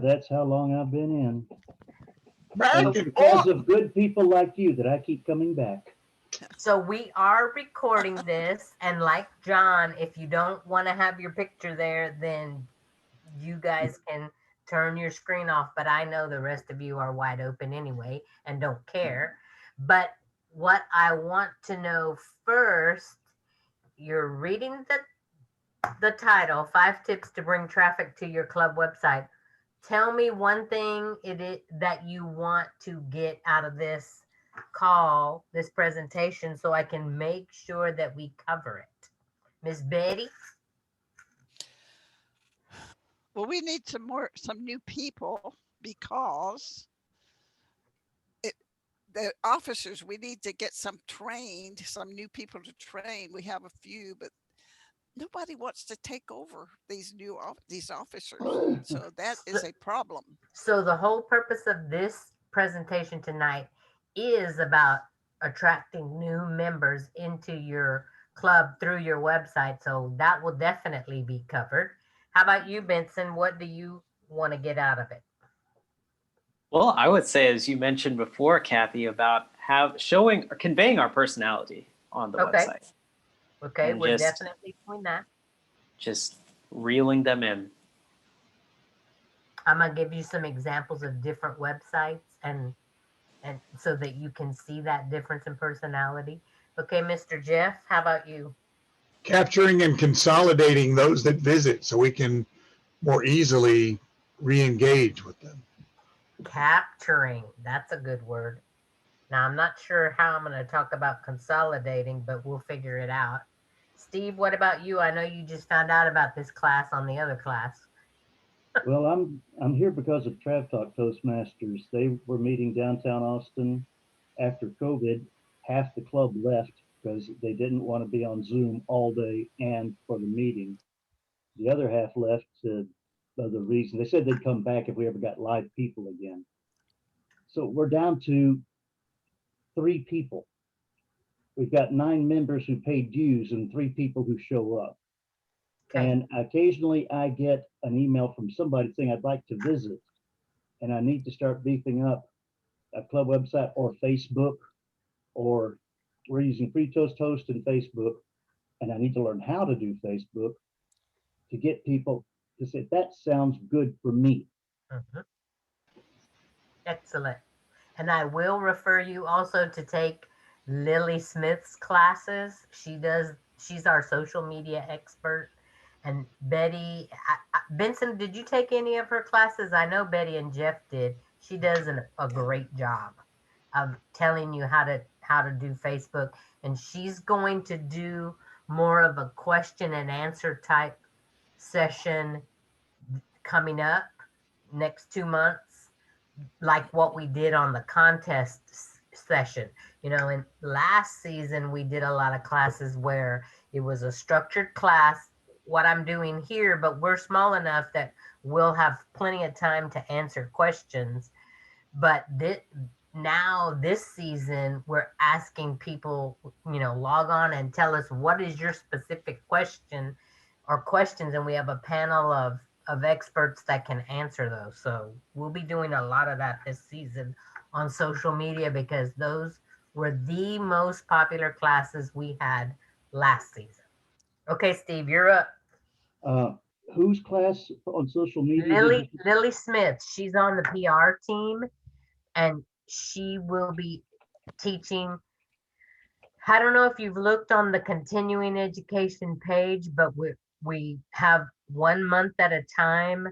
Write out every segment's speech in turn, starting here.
That's how long I've been in. And Back it's and because forth. of good people like you that I keep coming back. So we are recording this, and like John, if you don't want to have your picture there, then you guys can turn your screen off. But I know the rest of you are wide open anyway and don't care. But what I want to know first, you're reading the title, Five Tips to Bring Traffic to Your Club Website. Tell me one thing that you want to get out of this call, this presentation, so I can make sure that we cover it. Miss Betty? Well, we need some new people because it, the officers, we need to get some new people to train. We have a few, but nobody wants to take over these officers. So that So, is a problem. so the whole purpose of this presentation tonight is about attracting new members into your club through your website. So that will definitely be covered. How about you, Benson? What do you want to get out of it? Well, I would say, as you mentioned before, Kathy, about showing or conveying our personality on the Okay. website Okay. and We're definitely doing that. just reeling them in. I'm gonna give you some examples of different websites and so that you can see that difference in personality. Okay, Mr. Jeff, how about you? Capturing and consolidating those that visit so we can more easily re-engage with them. Capturing. That's a good word. Now I'm not sure how I'm gonna talk about consolidating, but we'll figure it out. Steve, what about you? I know you just found out about this class on the other class. Well, I'm here because of Trav Talk Toastmasters. They were meeting downtown Austin after COVID. Half the club left because they didn't want to be on Zoom all day and for the meeting. The other half left to the reason they said they'd come back if we ever got live people again. So we're down to 3 people. We've got 9 members who pay dues and 3 people who show up. Okay. And occasionally I get an email from somebody saying I'd like to visit, and I need to start beefing up a club website or Facebook, or we're using Free Toast Host and Facebook, and I need to learn how to do Facebook to get people to say that sounds good for me. Mhm. Excellent. And I will refer you also to take Lily Smith's classes. She's our social media expert. And Betty, Benson, did you take any of her classes? I know Betty and Jeff did. She does a great job of telling you how to do Facebook. And she's going to do more of a question and answer type session coming up next 2 months, like what we did on the contest session. In last season, we did a lot of classes where it was a structured class, what I'm doing here, but we're small enough that we'll have plenty of time to answer questions. But now this season, we're asking people, log on and tell us what is your specific question or questions, and we have a panel of experts that can answer those. So we'll be doing a lot of that this season on social media because those were the most popular classes we had last season. Okay, Steve, you're up. Uh, whose class on social media did you? Lily Smith, she's on the PR team, and she will be teaching. I don't know if you've looked on the continuing education page, but we have 1 month at a time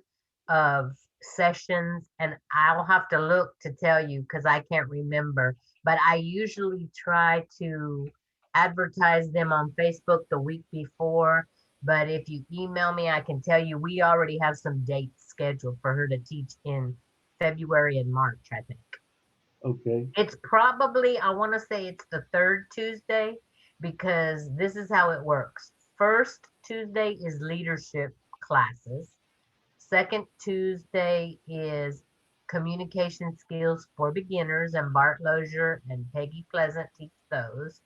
of sessions, and I'll have to look to tell you because I can't remember. But I usually try to advertise them on Facebook the week before. But if you email me, I can tell you we already have some dates scheduled for her to teach in February and March, I think. Okay. It's probably, I want to say it's the third Tuesday because this is how it works. First Tuesday is leadership classes. Second Tuesday is communication skills for beginners, and Bart Lozier and Peggy Pleasant teach those.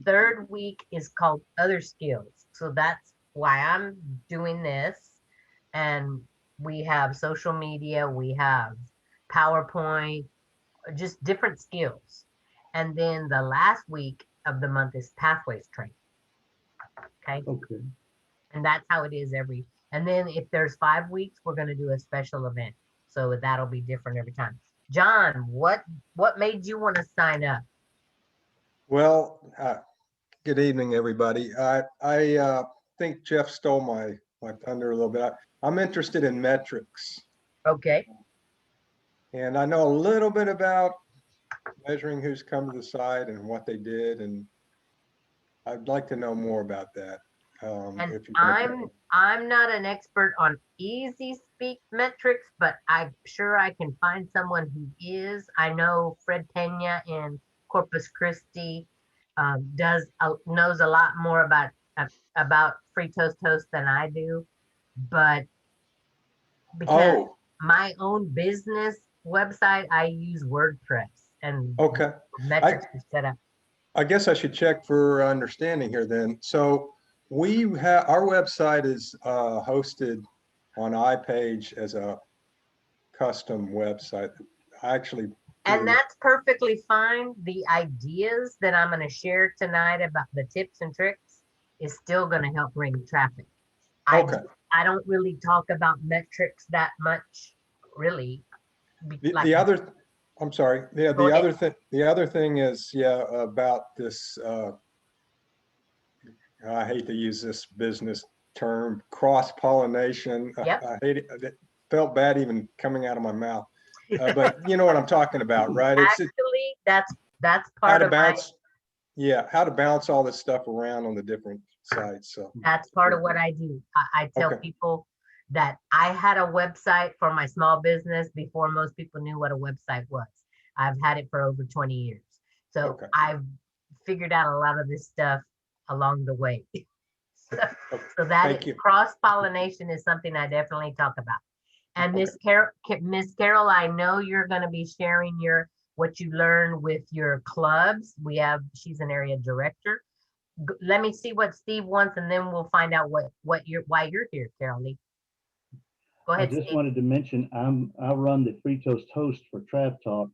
Third week is called other skills. So that's why I'm doing this. And we have social media, we have PowerPoint, just different skills. And then the last week of the month is pathways training. Okay. Okay. And that's how it is and then if there's 5 weeks, we're going to do a special event. So that'll be different every time. John, what made you want to sign up? Well, good evening, everybody. I think Jeff stole my thunder a little bit. I'm interested in metrics, Okay. and I know a little bit about measuring who's come to the site and what they did, and I'd like to know more about that. And if you can- I'm not an expert on easy speak metrics, but I'm sure I can find someone who is. I know Fred Pena in Corpus Christi knows a lot more about Free Toast than I do, but because Oh, my own business website, I use WordPress and okay. metrics are set up. I guess I should check for understanding here then. So we have, our website is hosted on iPage as a custom website. I actually And do- that's perfectly fine. The ideas that I'm going to share tonight about the tips and tricks is still going to help bring traffic. Okay. I don't really talk about metrics that much, really. The other, I'm sorry. Yeah, Go ahead. the other thing is, yeah, about this, I hate to use this business term, cross-pollination. Yep. I hate it. It felt bad even coming out of my mouth. But you know what I'm talking about, right? Actually, that's how part to of bounce, how to bounce all this stuff around on the different sites. So that's part of what I do. I tell Okay. people that I had a website for my small business before most people knew what a website was. I've had it for over 20 years. So Okay. I've figured out a lot of this stuff along the way. So that Thank is, you. cross-pollination is something I definitely talk about. And Miss Carol, I know you're going to be sharing what you learned with your clubs. She's an area director. Let me see what Steve wants, and then we'll find out why you're here, Carol Lee. Go I ahead, just Steve. wanted to mention, I run the Free Toast host for Trav Talk,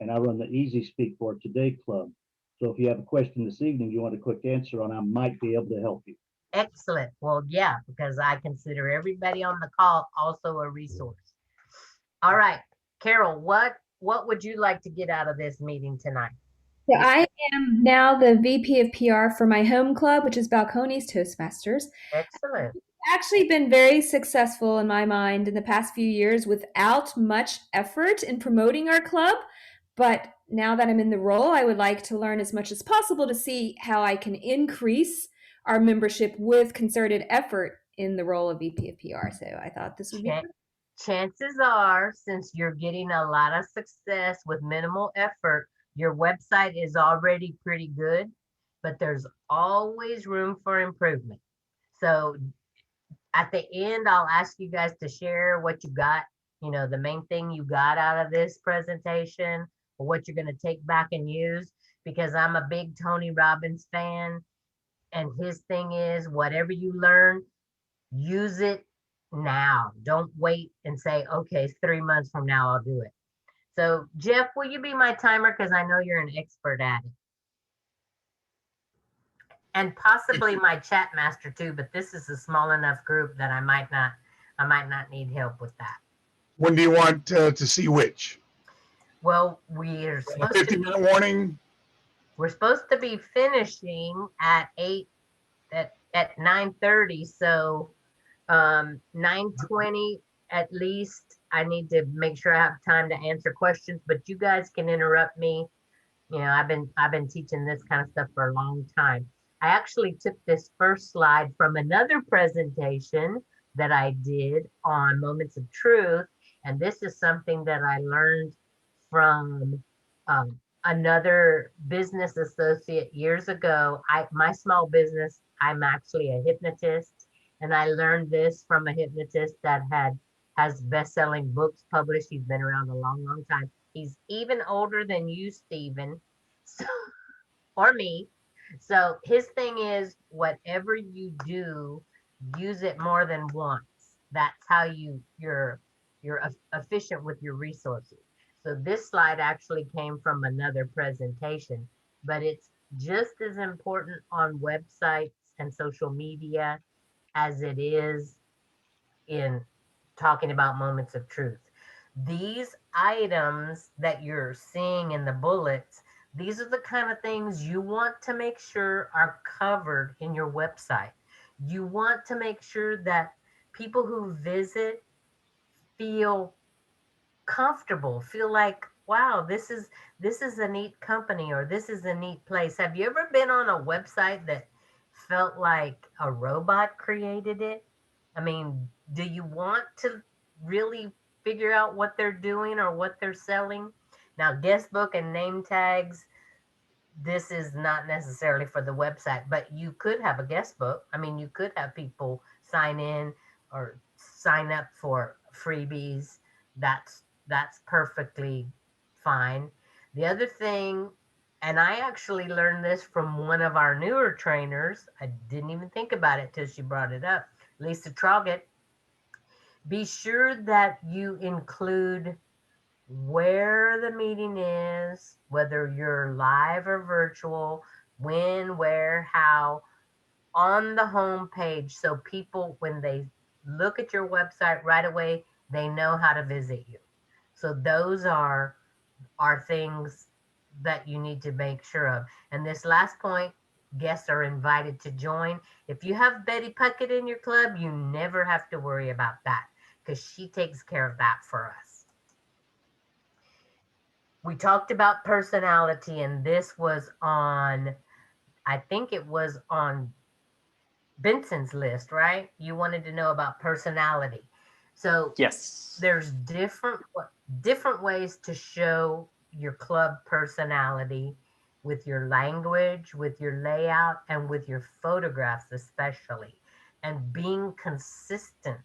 and I run the Easy Speak for Today Club. So if you have a question this evening you want a quick answer on, I might be able to help you. Excellent. Well, yeah, because I consider everybody on the call also a resource. All right, Carol, what would you like to get out of this meeting tonight? So I am now the VP of PR for my home club, which is Balcones Toastmasters. Excellent. Actually been very successful in my mind in the past few years without much effort in promoting our club. But now that I'm in the role, I would like to learn as much as possible to see how I can increase our membership with concerted effort in the role of VP of PR. So I thought this would be fun. Chances are, since you're getting a lot of success with minimal effort, your website is already pretty good, but there's always room for improvement. So at the end, I'll ask you guys to share what you got, the main thing you got out of this presentation, or what you're going to take back and use, because I'm a big Tony Robbins fan. And his thing is, whatever you learn, use it now. Don't wait and say, okay, 3 months from now, I'll do it. So Jeff, will you be my timer? Because I know you're an expert at it. And possibly my chat master too, but this is a small enough group that I might not need help with that. When do you want to see which? Well, we're A 50-minute warning? supposed to be finishing at 9:30, so 9:20 at least. I need to make sure I have time to answer questions, but you guys can interrupt me. I've been teaching this kind of stuff for a long time. I actually took this first slide from another presentation that I did on Moments of Truth, and this is something that I learned from another business associate years ago. My small business, I'm actually a hypnotist, and I learned this from a hypnotist that has best-selling books published. He's been around a long, long time. He's even older than you, Stephen, or me. So his thing is, whatever you do, use it more than once. That's how efficient with your resources. So this slide actually came from another presentation, but it's just as important on websites and social media as it is in talking about moments of truth. These items that you're seeing in the bullets, these are the kind of things you want to make sure are covered in your website. You want to make sure that people who visit feel comfortable, feel like, wow, this is a neat company, or this is a neat place. Have you ever been on a website that felt like a robot created it? I mean, do you want to really figure out what they're doing or what they're selling? Now, guest book and name tags, this is not necessarily for the website, but you could have a guest book. I mean, you could have people sign in or sign up for freebies. That's perfectly fine. The other thing, and I actually learned this from one of our newer trainers. I didn't even think about it till she brought it up. Lisa Troggett. Be sure that you include where the meeting is, whether you're live or virtual, when, where, how, on the home page. So people, when they look at your website right away, they know how to visit you. So those are things that you need to make sure of. And this last point, guests are invited to join. If you have Betty Puckett in your club, you never have to worry about that because she takes care of that for us. We talked about personality, and this was on, I think it was on Benson's list, right? You wanted to know about personality. So Yes. there's different ways to show your club personality with your language, with your layout, and with your photographs especially, and being consistent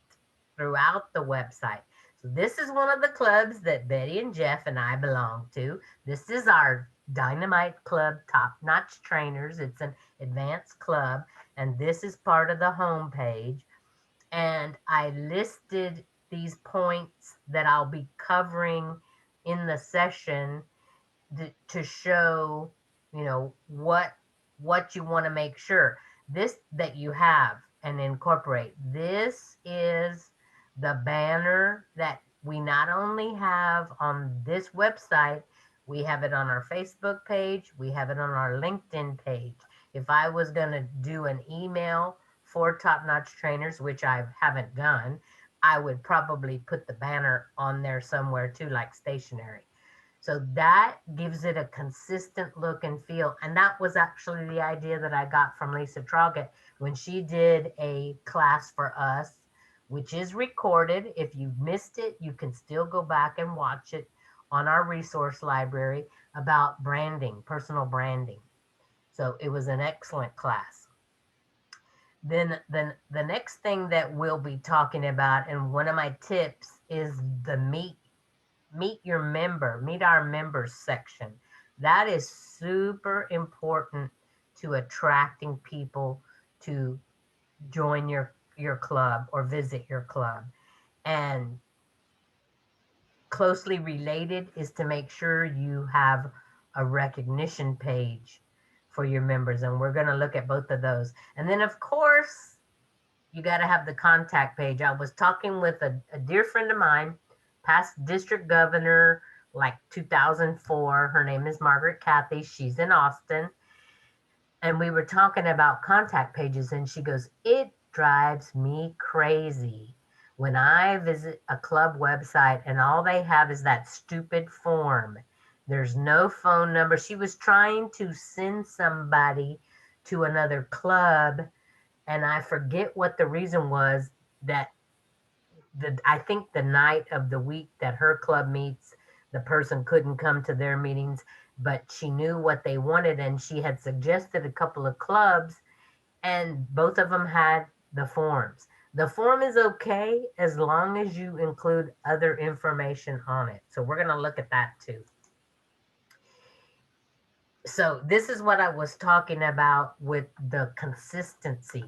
throughout the website. So this is one of the clubs that Betty and Jeff and I belong to. This is our Dynamite Club Top Notch Trainers. It's an advanced club, and this is part of the home page. And I listed these points that I'll be covering in the session to show, what you want to make sure this that you have and incorporate. This is the banner that we not only have on this website, we have it on our Facebook page, we have it on our LinkedIn page. If I was going to do an email for Top Notch Trainers, which I haven't done, I would probably put the banner on there somewhere too, like stationery. So that gives it a consistent look and feel. And that was actually the idea that I got from Lisa Troggett when she did a class for us, which is recorded. If you missed it, you can still go back and watch it on our resource library about branding, personal branding. So it was an excellent class. Then the next thing that we'll be talking about, and one of my tips, is the meet our members section. That is super important to attracting people to join your club or visit your club. And closely related is to make sure you have a recognition page for your members. And we're going to look at both of those. And then, of course, you got to have the contact page. I was talking with a dear friend of mine, past district governor, like 2004. Her name is Margaret Cathy. She's in Austin. And we were talking about contact pages, and she goes, it drives me crazy when I visit a club website and all they have is that stupid form. There's no phone number. She was trying to send somebody to another club, and I forget what the reason was. That I think the night of the week that her club meets, the person couldn't come to their meetings, but she knew what they wanted, and she had suggested a couple of clubs, and both of them had the forms. The form is okay as long as you include other information on it. So we're going to look at that too. So this is what I was talking about with the consistency.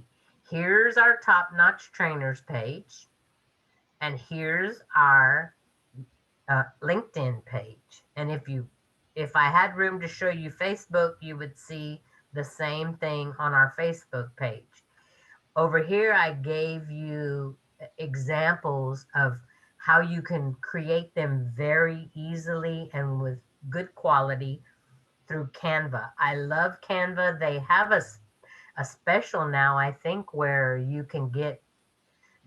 Here's our Top Notch Trainers page. And here's our LinkedIn page. And if I had room to show you Facebook, you would see the same thing on our Facebook page. Over here, I gave you examples of how you can create them very easily and with good quality through Canva. I love Canva. They have a special now, I think, where you can get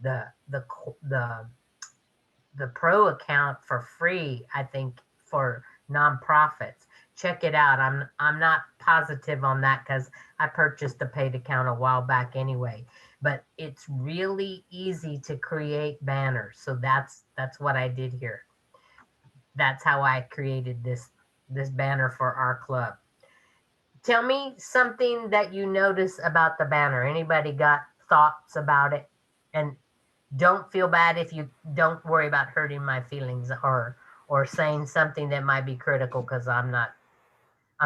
the the the the pro account for free, I think, for nonprofits. Check it out. I'm not positive on that because I purchased a paid account a while back anyway. But it's really easy to create banners. So that's what I did here. That's how I created this banner for our club. Tell me something that you notice about the banner. Anybody got thoughts about it? And don't feel bad if you don't worry about hurting my feelings or saying something that might be critical because I'm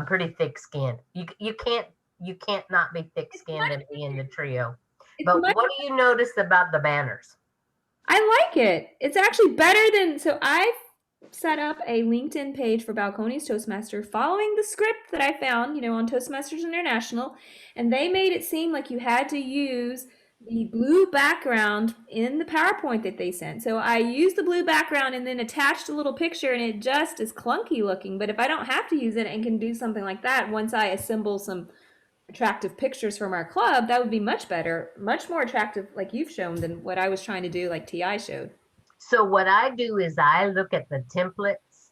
pretty thick skinned. You can't not be thick skinned and be in the trio. But what do you notice about the banners? I like it. It's actually better than, so I've set up a LinkedIn page for Balcones Toastmaster following the script that I found, on Toastmasters International, and they made it seem like you had to use the blue background in the PowerPoint that they sent. So I used the blue background and then attached a little picture, and it just is clunky looking. But if I don't have to use it and can do something like that once I assemble some attractive pictures from our club, that would be much better, much more attractive, like you've shown, than what I was trying to do, like TI showed. So what I do is I look at the templates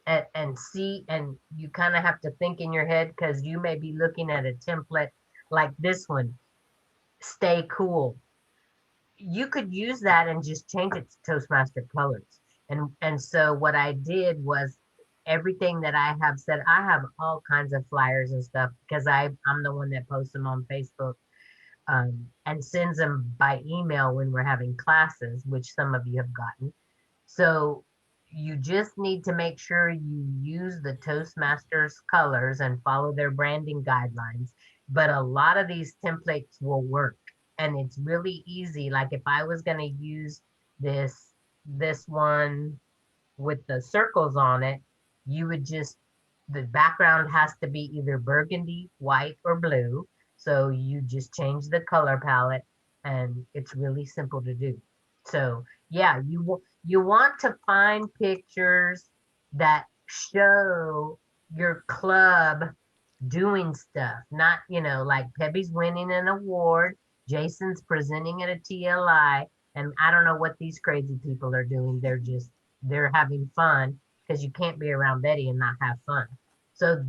and see, and you kind of have to think in your head because you may be looking at a template like this one, stay cool. You could use that and just change it to Toastmaster colors. And so what I did was everything that I have said, I have all kinds of flyers and stuff because I'm the one that posts them on Facebook and sends them by email when we're having classes, which some of you have gotten. So you just need to make sure you use the Toastmasters colors and follow their branding guidelines. But a lot of these templates will work and it's really easy. Like if I was going to use this one with the circles on it, you would just, the background has to be either burgundy, white, or blue. So you just change the color palette and it's really simple to do. So yeah, you want to find pictures that show your club doing stuff, not, like Pebby's winning an award, Jason's presenting at a TLI, and I don't know what these crazy people are doing. They're having fun because you can't be around Betty and not have fun. So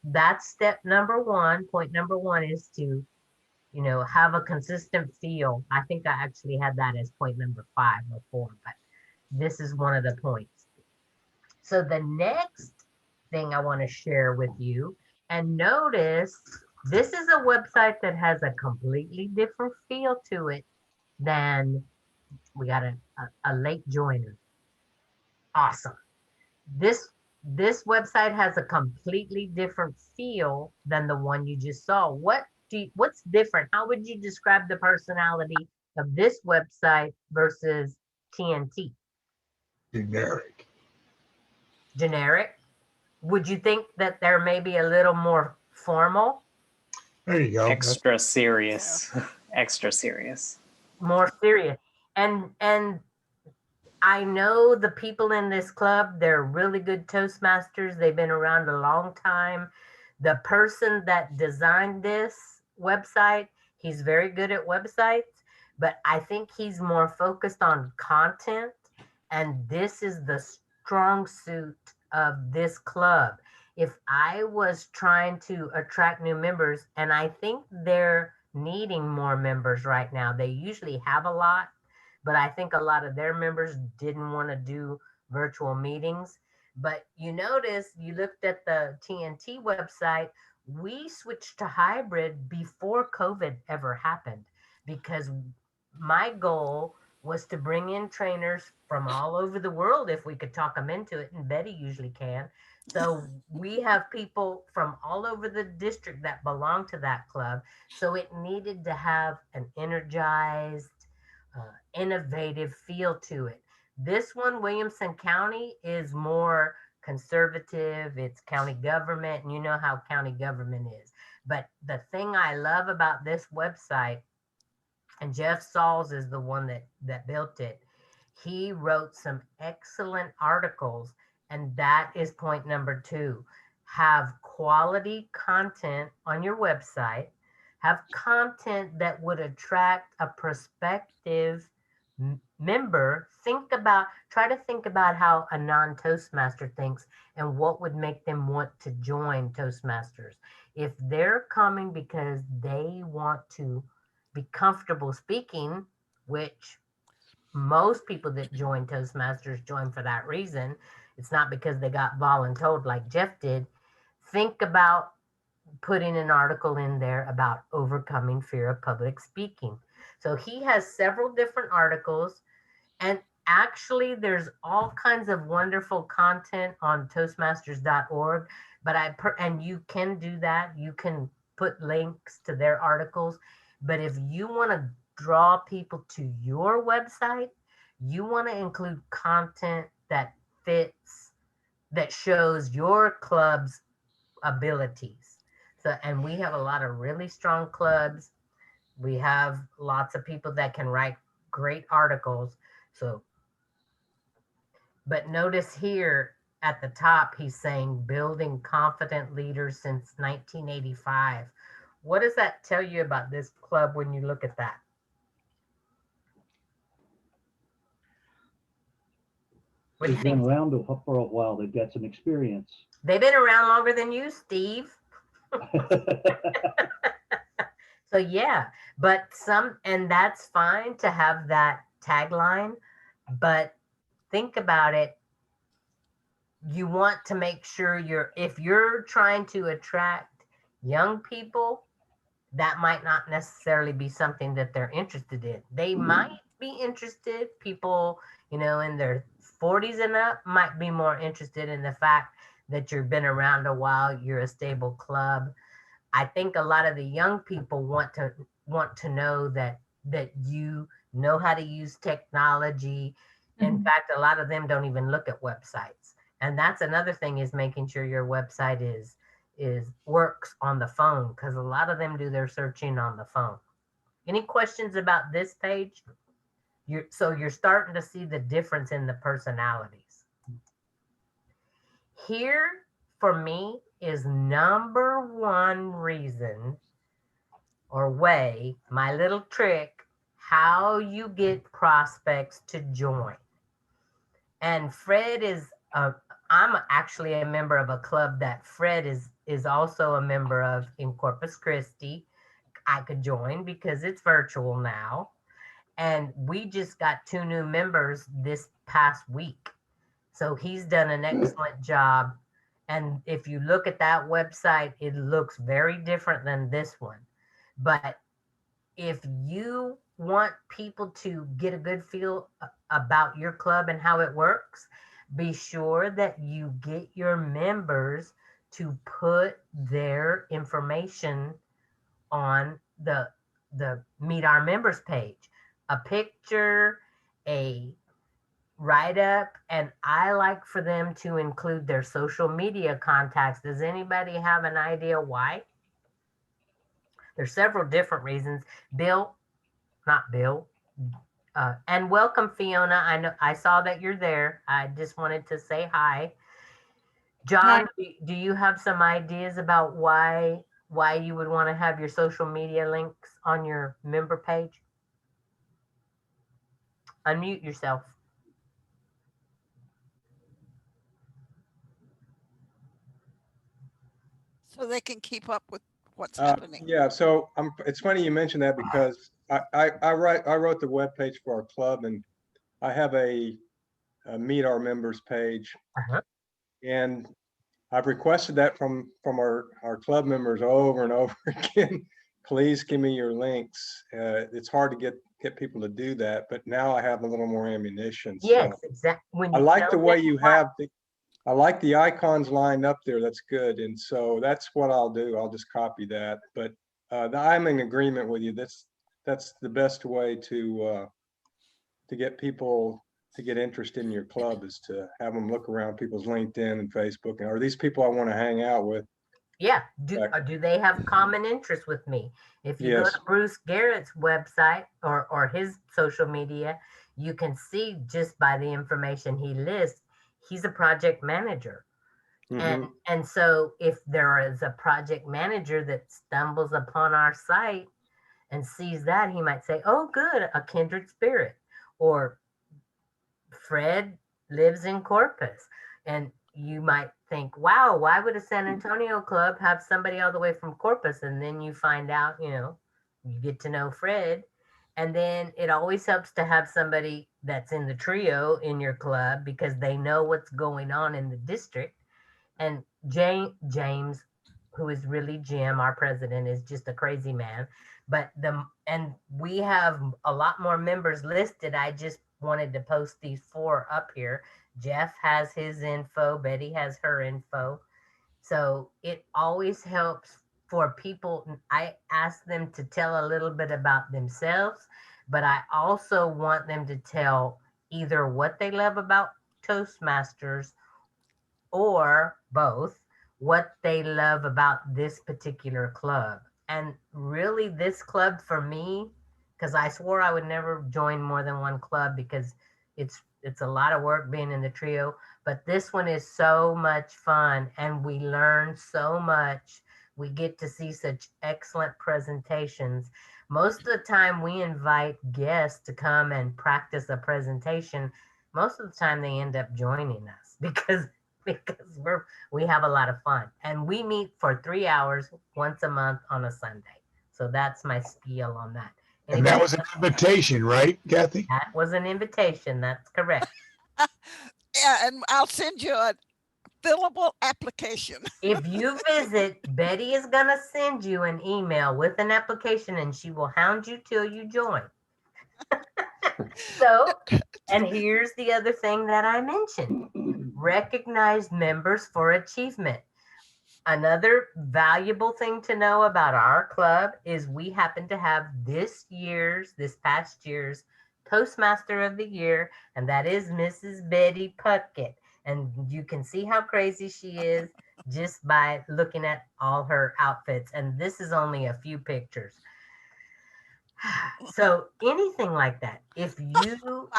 that's step number one. Point number one is to, have a consistent feel. I think I actually had that as point number 5 or 4, but this is one of the points. So the next thing I want to share with you, and notice this is a website that has a completely different feel to it than we got a late joiner. Awesome. This website has a completely different feel than the one you just saw. What's different? How would you describe the personality of this website versus TNT? Generic. Generic? Would you think that they're maybe a little more formal? There you go. Extra serious. Extra serious. More serious. And I know the people in this club, they're really good Toastmasters. They've been around a long time. The person that designed this website, he's very good at websites, but I think he's more focused on content. And this is the strong suit of this club. If I was trying to attract new members, and I think they're needing more members right now, they usually have a lot, but I think a lot of their members didn't want to do virtual meetings. But you notice, you looked at the TNT website, we switched to hybrid before COVID ever happened because my goal was to bring in trainers from all over the world if we could talk them into it, and Betty usually can. So we have people from all over the district that belong to that club. So it needed to have an energized, innovative feel to it. This one, Williamson County, is more conservative. It's county government, and you know how county government is. But the thing I love about this website, and Jeff Sauls is the one that built it, he wrote some excellent articles, and that is point number 2. Have quality content on your website. Have content that would attract a prospective member. Try to think about how a non-Toastmaster thinks and what would make them want to join Toastmasters. If they're coming because they want to be comfortable speaking, which most people that join Toastmasters join for that reason. It's not because they got voluntold like Jeff did. Think about putting an article in there about overcoming fear of public speaking. So he has several different articles, and actually there's all kinds of wonderful content on toastmasters.org, but and you can do that. You can put links to their articles, but if you want to draw people to your website, you want to include content that fits, that shows your club's abilities. So, and we have a lot of really strong clubs. We have lots of people that can write great articles. So, but notice here at the top, he's saying building confident leaders since 1985. What does that tell you about this club when you look at that? What do you They've been think? around for a while. They've got some experience. They've been around longer than you, Steve. So yeah, but and that's fine to have that tagline, but think about it. You want to make sure if you're trying to attract young people, that might not necessarily be something that they're interested in. They might be interested, people, in their 40s and up might be more interested in the fact that you've been around a while, you're a stable club. I think a lot of the young people want to know that you know how to use technology. In fact, a lot of them don't even look at websites. And that's another thing, is making sure your website is works on the phone, because a lot of them do their searching on the phone. Any questions about this page? So you're starting to see the difference in the personalities. Here, for me, is number 1 reason or way, my little trick, how you get prospects to join. And Fred I'm actually a member of a club that Fred is also a member of in Corpus Christi. I could join because it's virtual now. And we just got 2 new members this past week. So he's done an excellent job. And if you look at that website, it looks very different than this one. But if you want people to get a good feel about your club and how it works, be sure that you get your members to put their information on the Meet Our Members page. A picture, a write-up, and I like for them to include their social media contacts. Does anybody have an idea why? There's several different reasons. And welcome, Fiona. I saw that you're there. I just wanted to say hi. John, do you have some ideas about why you would want to have your social media links on your member page? Unmute yourself. So they can keep up with what's happening. Yeah, so it's funny you mentioned that, because I wrote the webpage for our club, and I have a Meet Our Members page. And I've requested that from our club members over and over again. Please give me your links. It's hard to get people to do that, but now I have a little more ammunition. Yes, so exactly. I like the way you have I like the icons lined up there. That's good. And so that's what I'll do. I'll just copy that. But I'm in agreement with you. That's the best way to to get people to get interested in your club is to have them look around people's LinkedIn and Facebook. And are these people I want to hang out with? Yeah. Right. Do they have common interests with me? If you go Yes. to Bruce Garrett's website or his social media, you can see just by the information he lists, he's a project manager. Mhm. And so if there is a project manager that stumbles upon our site and sees that, he might say, "Oh, good, a kindred spirit," or "Fred lives in Corpus." And you might think, "Wow, why would a San Antonio club have somebody all the way from Corpus?" And then you find out, you get to know Fred. And then it always helps to have somebody that's in the trio in your club because they know what's going on in the district. And James, who is really Jim, our president, is just a crazy man. And we have a lot more members listed. I just wanted to post these 4 up here. Jeff has his info, Betty has her info. So it always helps for people. I ask them to tell a little bit about themselves, but I also want them to tell either what they love about Toastmasters or both, what they love about this particular club. And really, this club for me, because I swore I would never join more than one club because it's a lot of work being in the trio. But this one is so much fun, and we learn so much. We get to see such excellent presentations. Most of the time, we invite guests to come and practice a presentation. Most of the time, they end up joining us because we have a lot of fun, and we meet for 3 hours once a month on a Sunday. So that's my spiel on that. And that was an invitation, right, Kathy? That was an invitation. That's correct. Yeah, and I'll send you a fillable application. If you visit, Betty is going to send you an email with an application, and she will hound you till you join. So, and here's the other thing that I mentioned. Recognize members for achievement. Another valuable thing to know about our club is we happen to have this past year's Toastmaster of the Year, and that is Mrs. Betty Puckett. And you can see how crazy she is just by looking at all her outfits. And this is only a few pictures. So anything like that, if you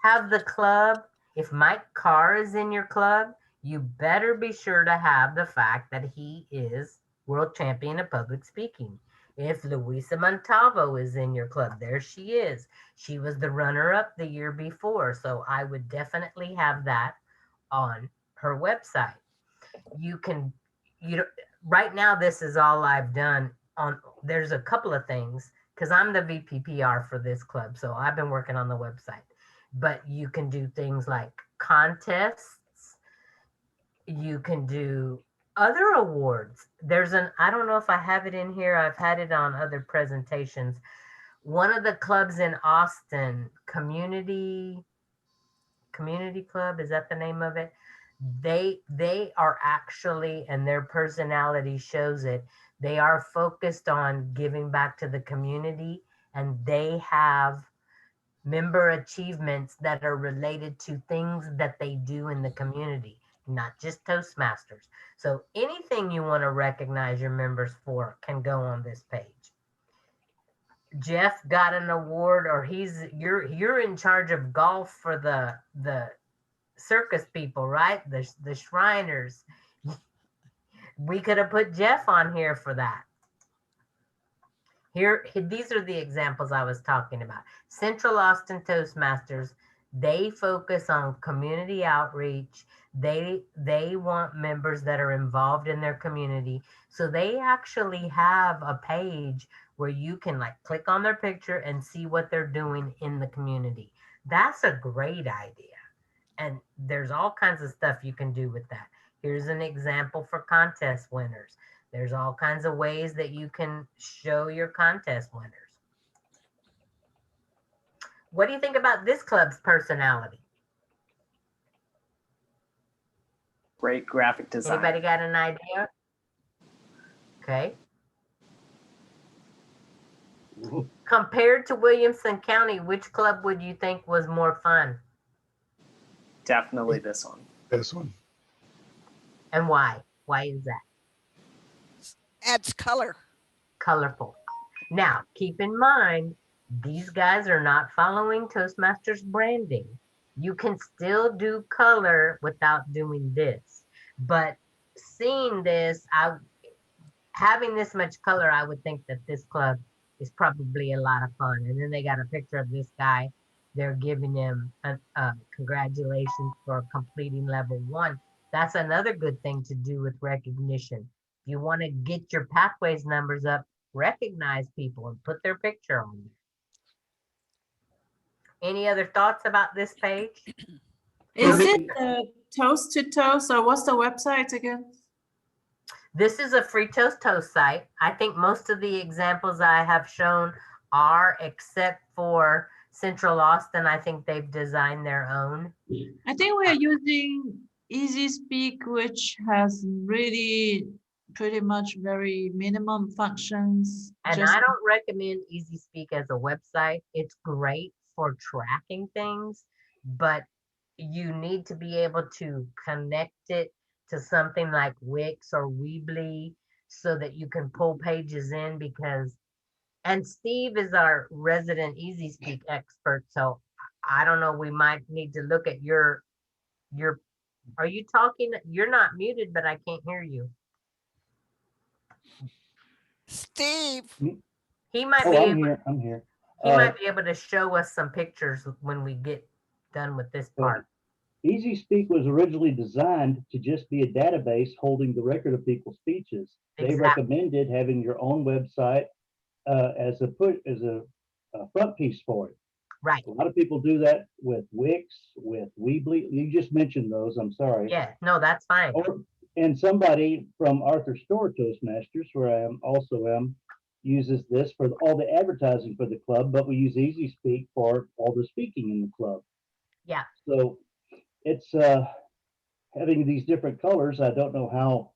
have the club, if Mike Carr is in your club, you better be sure to have the fact that he is world champion of public speaking. If Luisa Montalvo is in your club, there she is. She was the runner-up the year before, so I would definitely have that on her website. Right now, this is all I've done on. There's a couple of things because I'm the VPPR for this club, so I've been working on the website. But you can do things like contests. You can do other awards. I don't know if I have it in here. I've had it on other presentations. One of the clubs in Austin, Community Club, is that the name of it? They are actually, and their personality shows it, they are focused on giving back to the community, and they have member achievements that are related to things that they do in the community, not just Toastmasters. So anything you want to recognize your members for can go on this page. Jeff got an award, or you're in charge of golf for the circus people, right? The Shriners. We could have put Jeff on here for that. These are the examples I was talking about. Central Austin Toastmasters, they focus on community outreach. They want members that are involved in their community. So they actually have a page where you can click on their picture and see what they're doing in the community. That's a great idea. And there's all kinds of stuff you can do with that. Here's an example for contest winners. There's all kinds of ways that you can show your contest winners. What do you think about this club's personality? Great graphic design. Anybody got an idea? Okay. Compared to Williamson County, which club would you think was more fun? Definitely this one. This one. And why? Why is that? Adds color. Colorful. Now, keep in mind, these guys are not following Toastmasters branding. You can still do color without doing this. But seeing this, having this much color, I would think that this club is probably a lot of fun. And then they got a picture of this guy. They're giving him congratulations for completing level 1. That's another good thing to do with recognition. If you want to get your pathways numbers up, recognize people and put their picture on there. Any other thoughts about this page? Is it Toast to Toast, or what's the website again? This is a free Toast site. I think most of the examples I have shown are, except for Central Austin. I think they've designed their own. I think we are using Easy Speak, which has really pretty much very minimum functions. And I don't recommend Easy Speak as a website. It's great for tracking things, but you need to be able to connect it to something like Wix or Weebly so that you can pull pages in, because, and Steve is our resident Easy Speak expert. So I don't know, we might need to look at your, are you talking? You're not muted, but I can't hear you. Steve. He might Oh, be I'm able, here. I'm here. he might be able to show us some pictures when we get done with this part. Easy Speak was originally designed to just be a database holding the record of people's speeches. They recommended having your own website as a front piece for it. Right. A lot of people do that with Wix, with Weebly. You just mentioned those. I'm sorry. Yeah, no, that's fine. And somebody from Arthur Store Toastmasters, where I am, uses this for all the advertising for the club, but we use Easy Speak for all the speaking in the club. Yeah. So it's having these different colors. I don't know how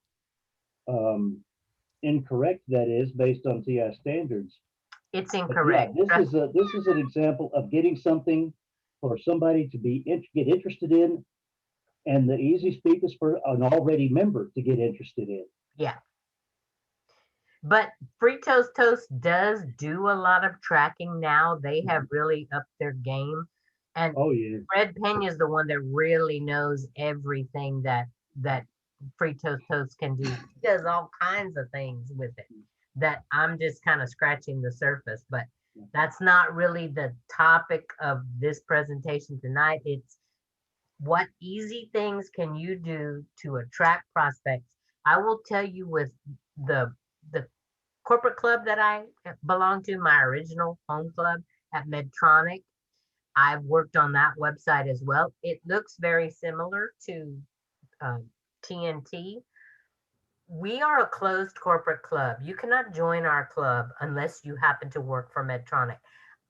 incorrect that is based on TI standards. It's incorrect. Yeah, this is an example of getting something for somebody to get interested in, and the Easy Speak is for an already member to get interested in. Yeah. But Free Toast does do a lot of tracking now. They have really upped their game. And Fred Pena is the one that really knows everything that Free Toast can do. He does all kinds of things with it that I'm just kind of scratching the surface, but that's not really the topic of this presentation tonight. It's what easy things can you do to attract prospects. I will tell you, with the corporate club that I belong to, my original home club at Medtronic, I've worked on that website as well. It looks very similar to TNT. We are a closed corporate club. You cannot join our club unless you happen to work for Medtronic.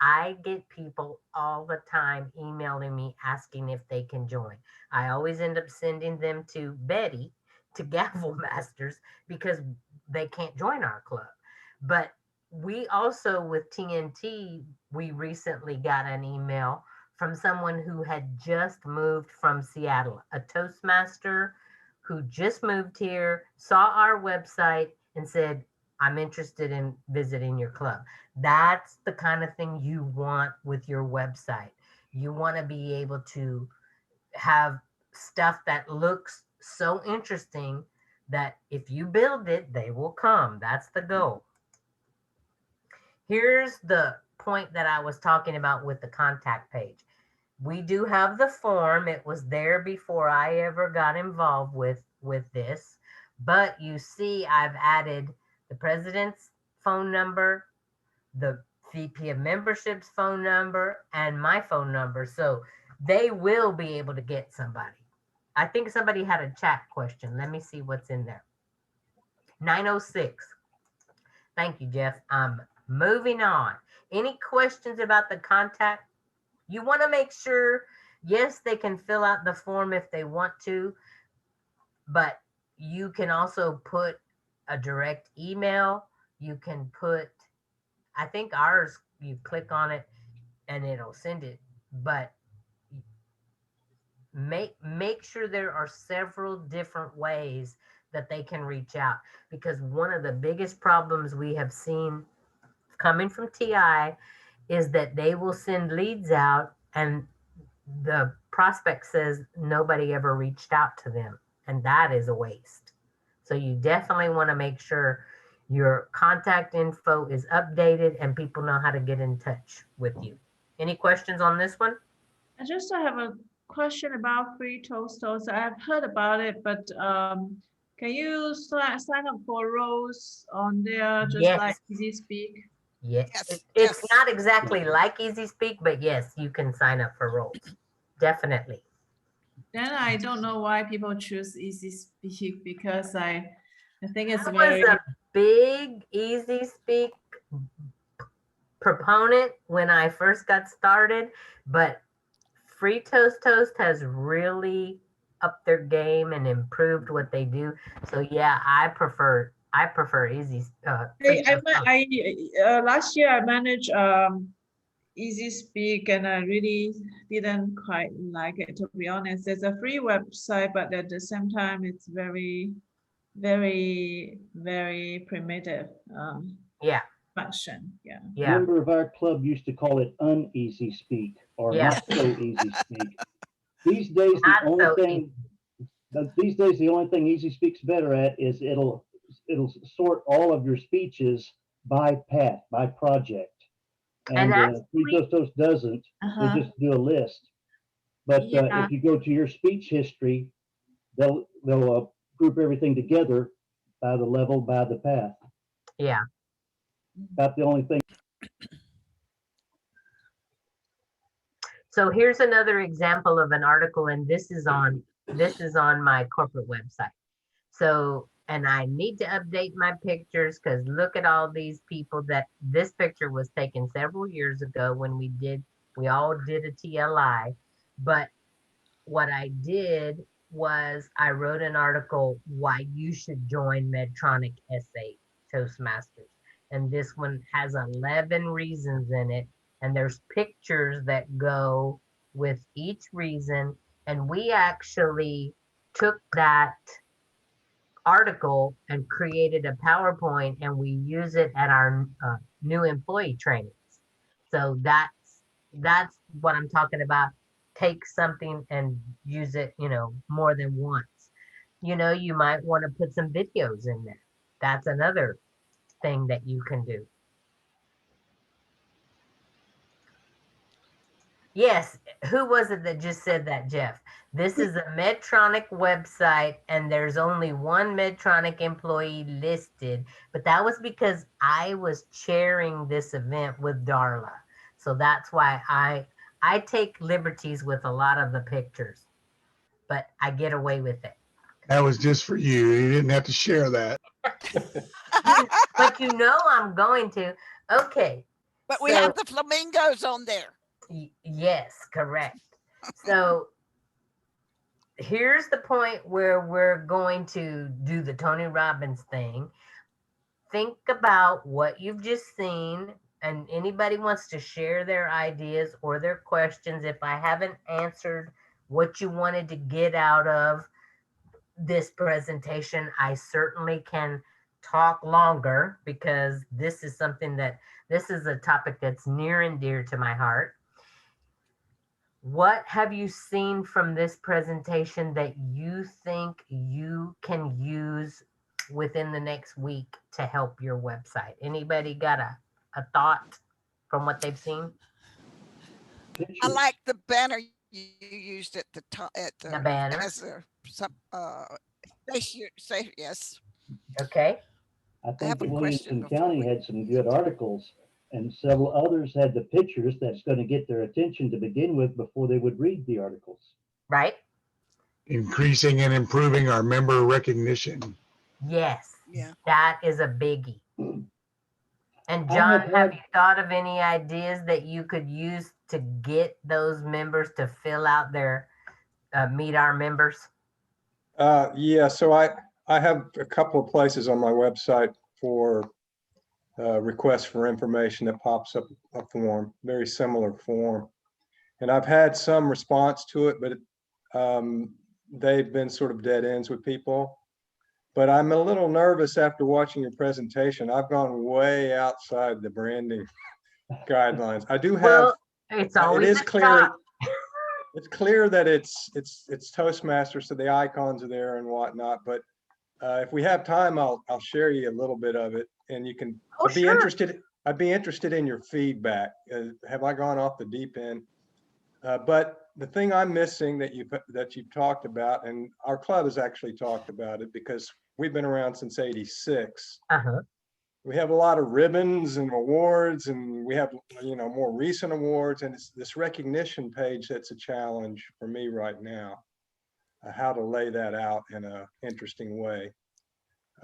I get people all the time emailing me asking if they can join. I always end up sending them to Betty, to Gavel Masters, because they can't join our club. But we also, with TNT, we recently got an email from someone who had just moved from Seattle, a Toastmaster who just moved here, saw our website and said, I'm interested in visiting your club. That's the kind of thing you want with your website. You want to be able to have stuff that looks so interesting that if you build it, they will come. That's the goal. Here's the point that I was talking about with the contact page. We do have the form. It was there before I ever got involved with this. But you see, I've added the president's phone number, the VP of membership's phone number, and my phone number. So they will be able to get somebody. I think somebody had a chat question. Let me see what's in there. 906. Thank you, Jeff. Moving on. Any questions about the contact? You want to make sure, yes, they can fill out the form if they want to, but you can also put a direct email. You can put, I think ours you click on it and it'll send it. But make sure there are several different ways that they can reach out, because one of the biggest problems we have seen coming from TI is that they will send leads out and the prospect says nobody ever reached out to them, and that is a waste. So you definitely want to make sure your contact info is updated and people know how to get in touch with you. Any questions on this one? I just have a question about free Toastmasters. I've heard about it, but can you sign up for roles on there just Yes. like Easy Speak? Yeah, Yes, it's yes. not exactly like Easy Speak, but yes, you can sign up for roles. Definitely. Then I don't know why people choose Easy Speak, because I think it's I very. was a big Easy Speak proponent when I first got started, but Free Toast has really upped their game and improved what they do. So yeah, I prefer Easy. Free Toast. Last year I managed Easy Speak, and I really didn't quite like it, to be honest. It's a free website, but at the same time, it's very, very, very primitive Yeah, function. Yeah. A yeah, member of our club used to call it uneasy speak or Yeah. not so easy speak. These days, the Not only so thing these days the only thing Easy Speak's better at is it'll sort all of your speeches by path, by project. And And Free actually, Toast doesn't. They Uh-huh. just do a list. But Yeah. if you go to your speech history, they'll group everything together by the level, by the path. yeah. About the only thing. So here's another example of an article, and this is on my corporate website. So, and I need to update my pictures because look at all these people that this picture was taken several years ago when we all did a TLI. But what I did was I wrote an article why you should join Medtronic SA Toastmasters. And this one has 11 reasons in it. And there's pictures that go with each reason. And we actually took that article and created a PowerPoint, and we use it at our new employee trainings. So that's what I'm talking about. Take something and use it, more than once. You might want to put some videos in there. That's another thing that you can do. Yes, who was it that just said that, Jeff? This is a Medtronic website, and there's only one Medtronic employee listed, but that was because I was chairing this event with Darla. So that's why I take liberties with a lot of the pictures, but I get away with it. That was just for you. You didn't have to share that. But I'm going to. Okay. But we have the flamingos on there. Yes, correct. So here's the point where we're going to do the Tony Robbins thing. Think about what you've just seen, and anybody wants to share their ideas or their questions. If I haven't answered what you wanted to get out of this presentation, I certainly can talk longer because this is a topic that's near and dear to my heart. What have you seen from this presentation that you think you can use within the next week to help your website? Anybody got a thought from what they've seen? I like the banner you used at the top The banner. as yes. Okay. I have think a that question Williamson before County we- had some good articles, and several others had the pictures that's going to get their attention to begin with before they would read the articles. Right? Increasing and improving our member recognition. Yes. Yeah. That is a biggie. And I John, have have had- you thought of any ideas that you could use to get those members to fill out their meet our members? Yeah, so I have a couple of places on my website for request for information that pops up a form, very similar form. And I've had some response to it, but they've been sort of dead ends with people. But I'm a little nervous after watching your presentation. I've gone way outside the branding guidelines. I do have. Well, it's It always is a clear. top. It's clear that it's Toastmasters, so the icons are there and whatnot. But if we have time, I'll share you a little bit of it, and you can. Oh, I'd be sure. interested. I'd be interested in your feedback. Have I gone off the deep end? But the thing I'm missing that you've talked about, and our club has actually talked about it because we've been around since '86. We have a lot of ribbons and awards, and we have, more recent awards, and it's this recognition page that's a challenge for me right now, how to lay that out in an interesting way.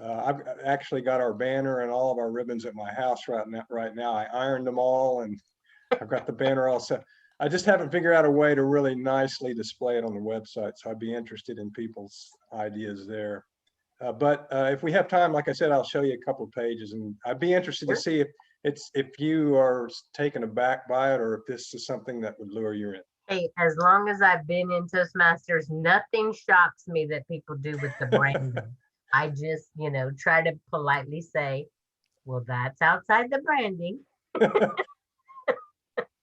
I've actually got our banner and all of our ribbons at my house right now. I ironed them all, and I've got the banner all set. I just haven't figured out a way to really nicely display it on the website, so I'd be interested in people's ideas there. But if we have time, like I said, I'll show you a couple of pages, and I'd be interested to see if you are taken aback by it, or if this is something that would lure you in. Hey, as long as I've been in Toastmasters, nothing shocks me that people do with the branding. I just, try to politely say, well, that's outside the branding.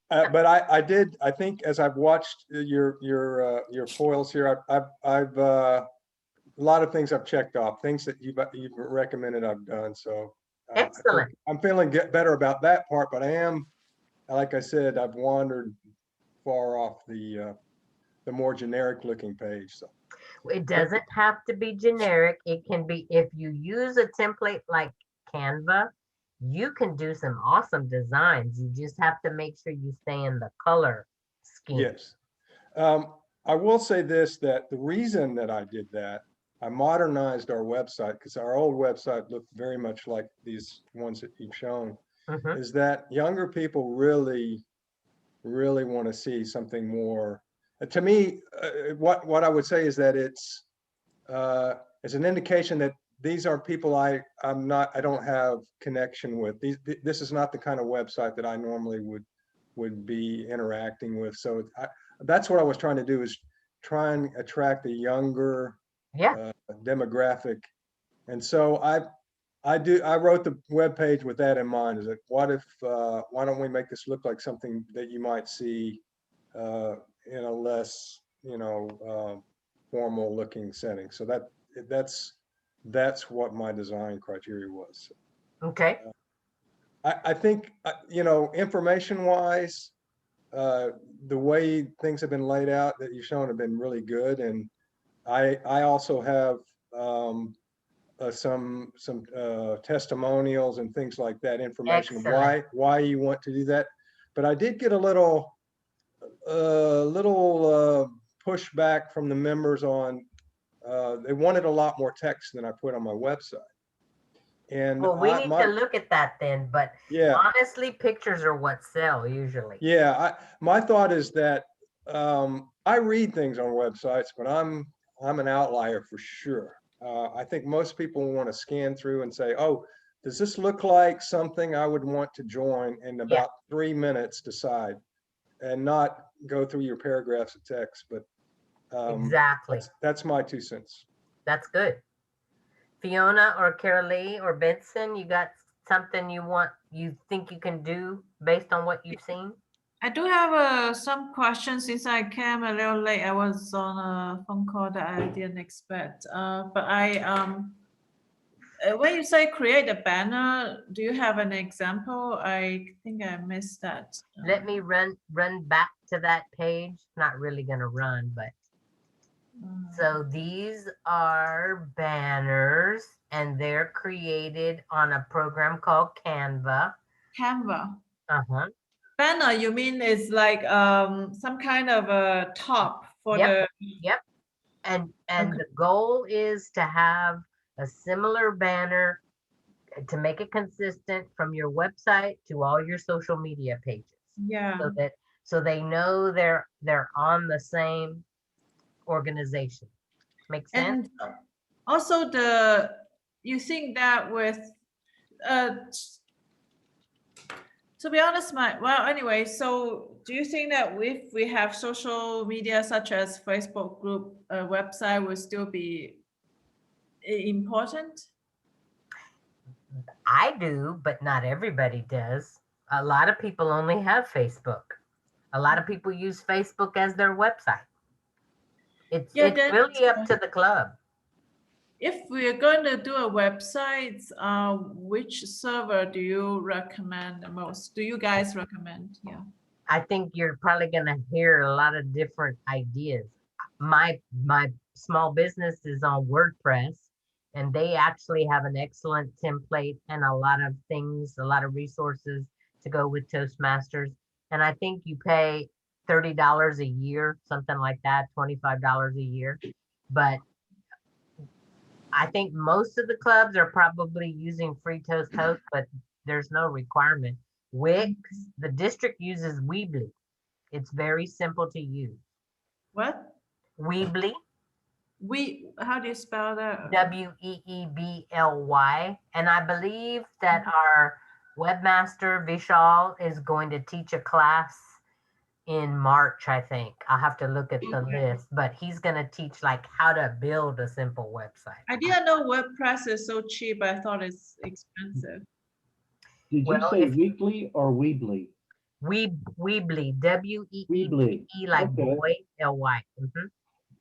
But I think as I've watched your foils here, I've a lot of things I've checked off, things that you've recommended I've done. So excellent. I'm feeling better about that part, but I am, like I said, I've wandered far off the more generic looking page. So it doesn't have to be generic. It can be, if you use a template like Canva, you can do some awesome designs. You just have to make sure you stay in the color scheme. Yes. I will say this, that the reason that I did that, I modernized our website, because our old website looked very much like these ones that you've shown, is that younger people really want to see something more. To me, what I would say is that it's an indication that these are people I don't have connection with. This is not the kind of website that I normally would be interacting with. So that's what I was trying to do, is try and attract a younger demographic. And so I wrote the webpage with that in mind. Is that why don't we make this look like something that you might see in a less formal looking setting. So that's what my design criteria was. Okay. I think information wise, the way things have been laid out that you've shown have been really good, and I also have some testimonials and things like that, information why you want to do that. But I did get a little pushback from the members on they wanted a lot more text than I put on my website. And well, we need to look at that then, but honestly, pictures are what sell usually. Yeah, my thought is that I read things on websites, but I'm an outlier for sure. I think most people want to scan through and say, oh, does this look like something I would want to join, in about 3 minutes decide, and not go through your paragraphs of text. But exactly, that's my 2 cents. That's good. Fiona or Carolee or Benson, you got something you think you can do based on what you've seen? I do have some questions. Since I came a little late, I was on a phone call that I didn't expect. But when you say create a banner, do you have an example? I think I missed that. Let me run back to that page. Not really gonna run, but so these are banners, and they're created on a program called Canva. Canva. Banner, you mean it's like some kind of a top for the. Yep. And the goal is to have a similar banner to make it consistent from your website to all your social media pages. Yeah. So they know they're on the same organization. Makes sense? And also you think that with To be honest, anyway, so do you think that if we have social media such as Facebook group, website will still be important? I do, but not everybody does. A lot of people only have Facebook. A lot of people use Facebook as their website. It's really up to the club. If we're going to do a website, which server do you recommend the most? Do you guys recommend? Yeah. I think you're probably going to hear a lot of different ideas. My small business is on WordPress, and they actually have an excellent template and a lot of things, a lot of resources to go with Toastmasters. And I think you pay $30 a year, something like that, $25 a year. But I think most of the clubs are probably using free Toast Host, but there's no requirement. Wix, the district uses Weebly. It's very simple to use. What? Weebly. How do you spell that? Weebly. And I believe that our webmaster Vishal is going to teach a class in March, I think. I'll have to look at the list, but he's going to teach like how to build a simple website. I didn't know WordPress is so cheap. I thought it's expensive. Did you say weekly or Weebly? Weebly, W-E-E-B-E, like boy, L-Y.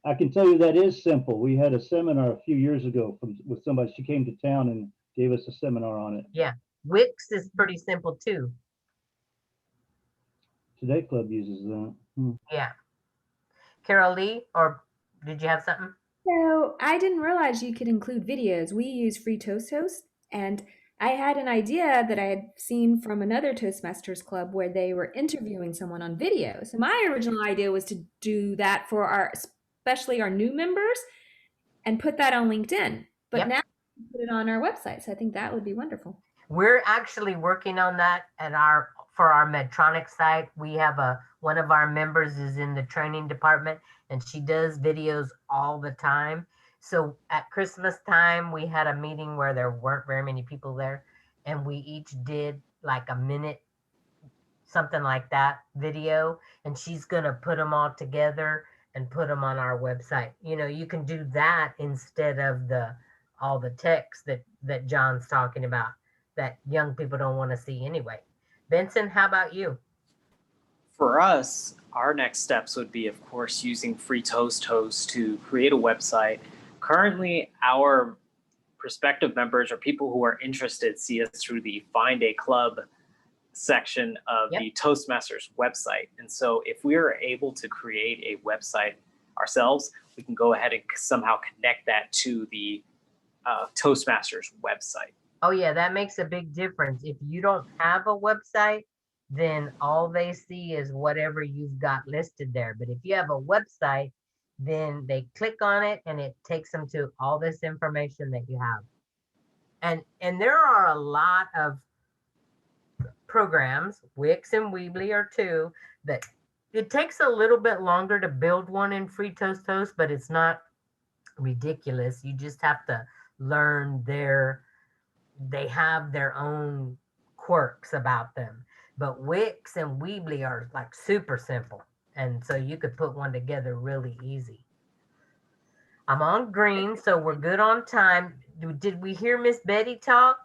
I can tell you that is simple. We had a seminar a few years ago with somebody. She came to town and gave us a seminar on it. Yeah, Wix is pretty simple too. Today Club uses that. Yeah. Carol Lee, or did you have something? So I didn't realize you could include videos. We use free Toast Host, and I had an idea that I had seen from another Toastmasters club where they were interviewing someone on video. So my original idea was to do that for especially our new members and put that on LinkedIn. But now we put it on our website. So I think that would be wonderful. We're actually working on that for our Medtronic site. We have one of our members is in the training department, and she does videos all the time. So at Christmas time, we had a meeting where there weren't very many people there, and we each did like a minute, something like that, video, and she's going to put them all together and put them on our website. You know, you can do that instead of all the text that John's talking about that young people don't want to see anyway. Benson, how about you? For us, our next steps would be, of course, using free Toast Host to create a website. Currently, our prospective members or people who are interested see us through the Find a Club section of the Toastmasters website. And so if we are able to create a website ourselves, we can go ahead and somehow connect that to the Toastmasters website. Oh yeah, that makes a big difference. If you don't have a website, then all they see is whatever you've got listed there. But if you have a website, then they click on it and it takes them to all this information that you have. And there are a lot of programs, Wix and Weebly are two, that it takes a little bit longer to build one in free Toast Host, but it's not ridiculous. You just have to learn they have their own quirks about them. But Wix and Weebly are like super simple. And so you could put one together really easy. I'm on green, so we're good on time. Did we hear Miss Betty talk?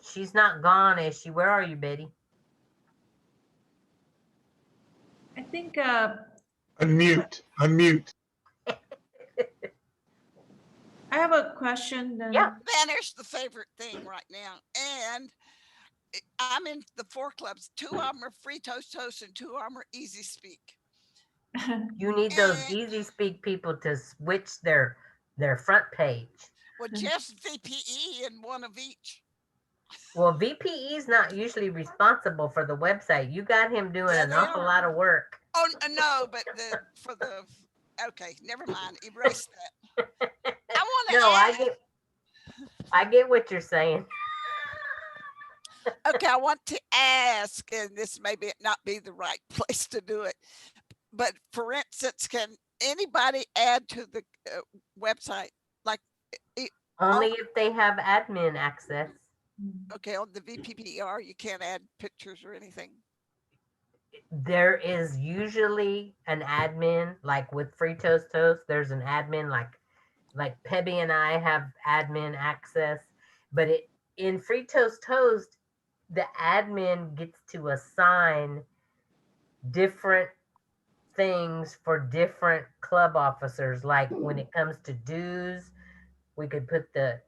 She's not gone, is she? Where are you, Betty? I think Unmute. I have a question. Banner's the favorite thing right now. And I'm in the 4 clubs. 2 of them are free Toast Host and 2 of them are Easy Speak. You need those Easy Speak people to switch their front page. Well, just VPE and one of each. Well, VPE is not usually responsible for the website. You got him doing an awful lot of work. Oh, no, but okay, never mind. Erase that. I get what you're saying. Okay, I want to ask, and this may not be the right place to do it, but for instance, can anybody add to the website? Like only if they have admin access. Okay, on the VPPR, you can't add pictures or anything. There is usually an admin, like with Free Toast Toast, there's an admin, like Pebby and I have admin access, but in Free Toast Toast, the admin gets to assign different things for different club officers. Like when it comes to dues, we could put the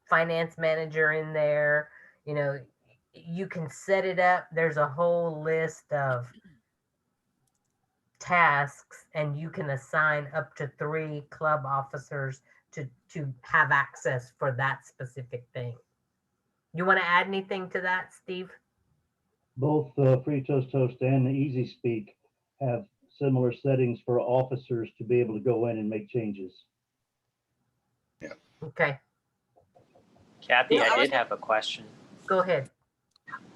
finance manager in there. You know, you can set it up. There's a whole list of tasks, and you can assign up to 3 club officers to have access for that specific thing. You want to add anything to that, Steve? Both Free Toast Toast and the Easy Speak have similar settings for officers to be able to go in and make changes. Okay, Kathy, No, I I was- did have a question. go ahead.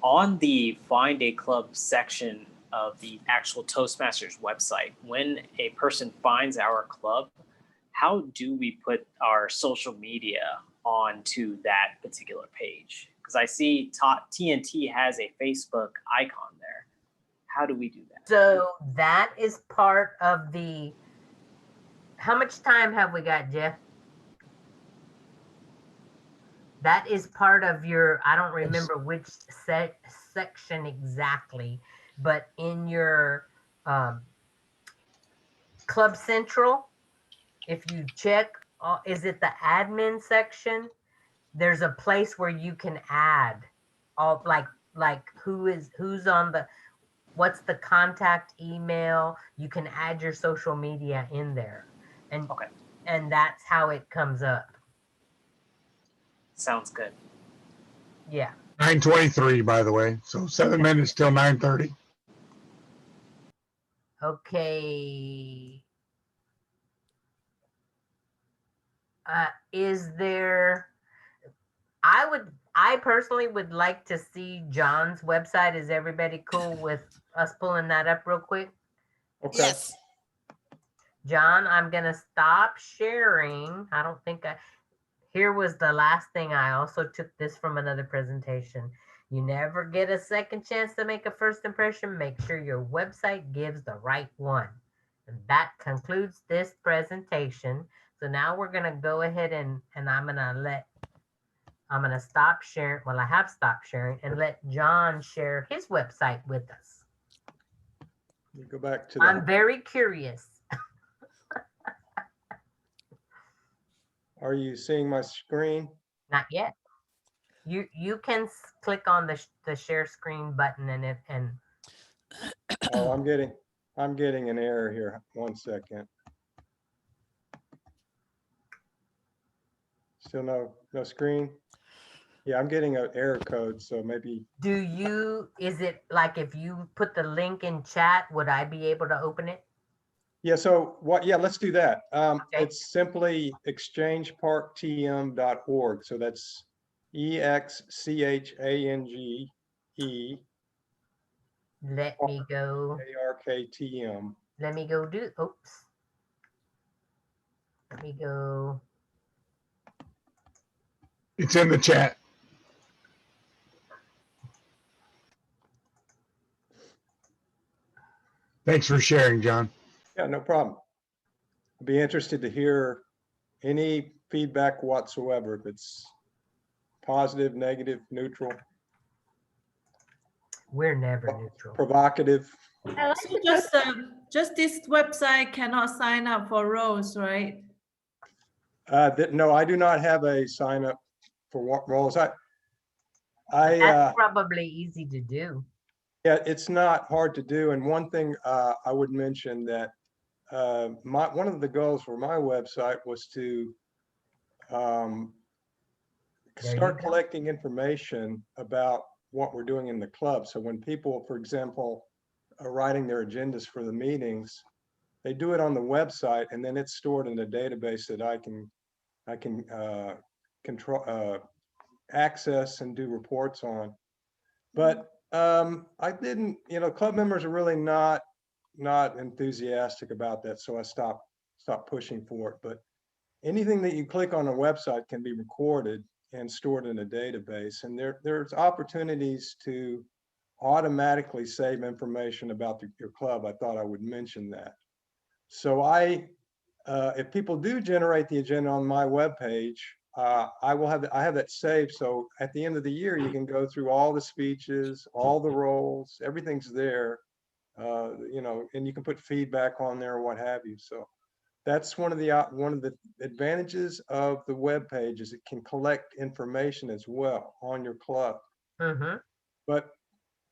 On the Find a Club section of the actual Toastmasters website, when a person finds our club, how do we put our social media onto that particular page? Because I see TNT has a Facebook icon there. How do we do that? So that is part of the. How much time have we got, Jeff? That is part of your. I don't remember which section exactly, but in your Club Central, if you check, is it the admin section? There's a place where you can add all like who's on the. What's the contact email? You can add your social media in there, and Okay. and that's how it comes up. Sounds good. Yeah. 9:23, by the way. So 7 minutes till 9:30. Okay. Is there? I personally would like to see John's website. Is everybody cool with us pulling that up real quick? Okay. Yes. John, I'm gonna stop sharing. I don't think here was the last thing. I also took this from another presentation. You never get a second chance to make a first impression. Make sure your website gives the right one. And that concludes this presentation. So now we're gonna go ahead and I'm gonna stop sharing. Well, I have stopped sharing and let John share his website with us. You go back to I'm the, very curious. are you seeing my screen? Not yet. You can click on the share screen button and Oh, I'm getting an error here. 1 second. Still no screen? Yeah, I'm getting an error code, so maybe. is it like if you put the link in chat, would I be able to open it? Yeah, so yeah, let's do that. Okay. It's simply exchangeparktm.org. So that's EXCHANGE Let me go. ARKTM. Let me go do. Oops. Let me go. It's in the chat. Thanks for sharing, John. Yeah, no problem. I'd be interested to hear any feedback whatsoever, if it's positive, negative, neutral, We're never neutral. provocative. I like So the just this website cannot sign up for roles, right? No, I do not have a sign up for what roles. That's probably easy to do. Yeah, it's not hard to do. And one thing I would mention that one of the goals for my website was to start collecting information about what we're doing in the club. So when people, for example, are writing their agendas for the meetings, they do it on the website, and then it's stored in a database that I can control, access and do reports on. But I didn't, club members are really not enthusiastic about that, so I stopped pushing for it. But anything that you click on a website can be recorded, and stored in a database. And there's opportunities to automatically save information about your club. I thought I would mention that. So if people do generate the agenda on my webpage, I have that saved. So at the end of the year, you can go through all the speeches, all the roles, everything's there, and you can put feedback on there or what have you. So that's one of the advantages of the web page is it can collect information as well on your club. Mm-hmm. But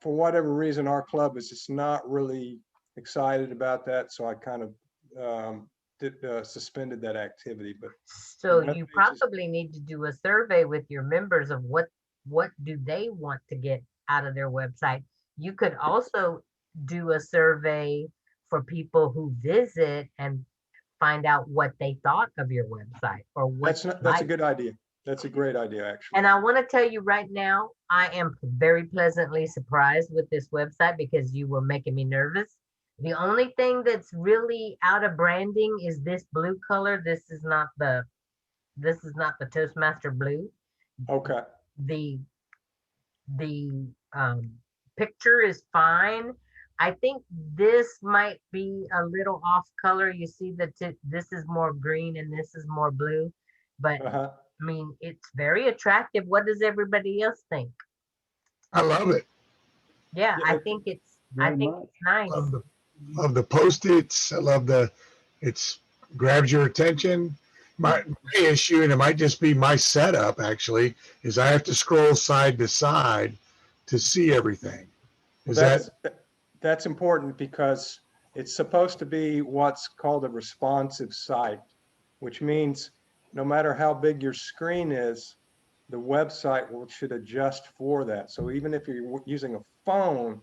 for whatever reason, our club is just not really excited about that. So I kind of suspended that activity. But so you probably need to do a survey with your members of what do they want to get out of their website. You could also do a survey for people who visit and find out what they thought of your website or what that's a good idea. That's a great idea, actually. And I want to tell you right now, I am very pleasantly surprised with this website because you were making me nervous. The only thing that's really out of branding is this blue color. This is not the Toastmaster blue. Okay. The picture is fine. I think this might be a little off color. You see that this is more green and this is more blue, but I mean, it's very attractive. What does everybody else think? I love it. Yeah, I think it's nice. Love the post-its. I love it's grabs your attention. My issue, and it might just be my setup actually, is I have to scroll side to side to see everything. That's important because it's supposed to be what's called a responsive site, which means no matter how big your screen is, the website should adjust for that. So even if you're using a phone,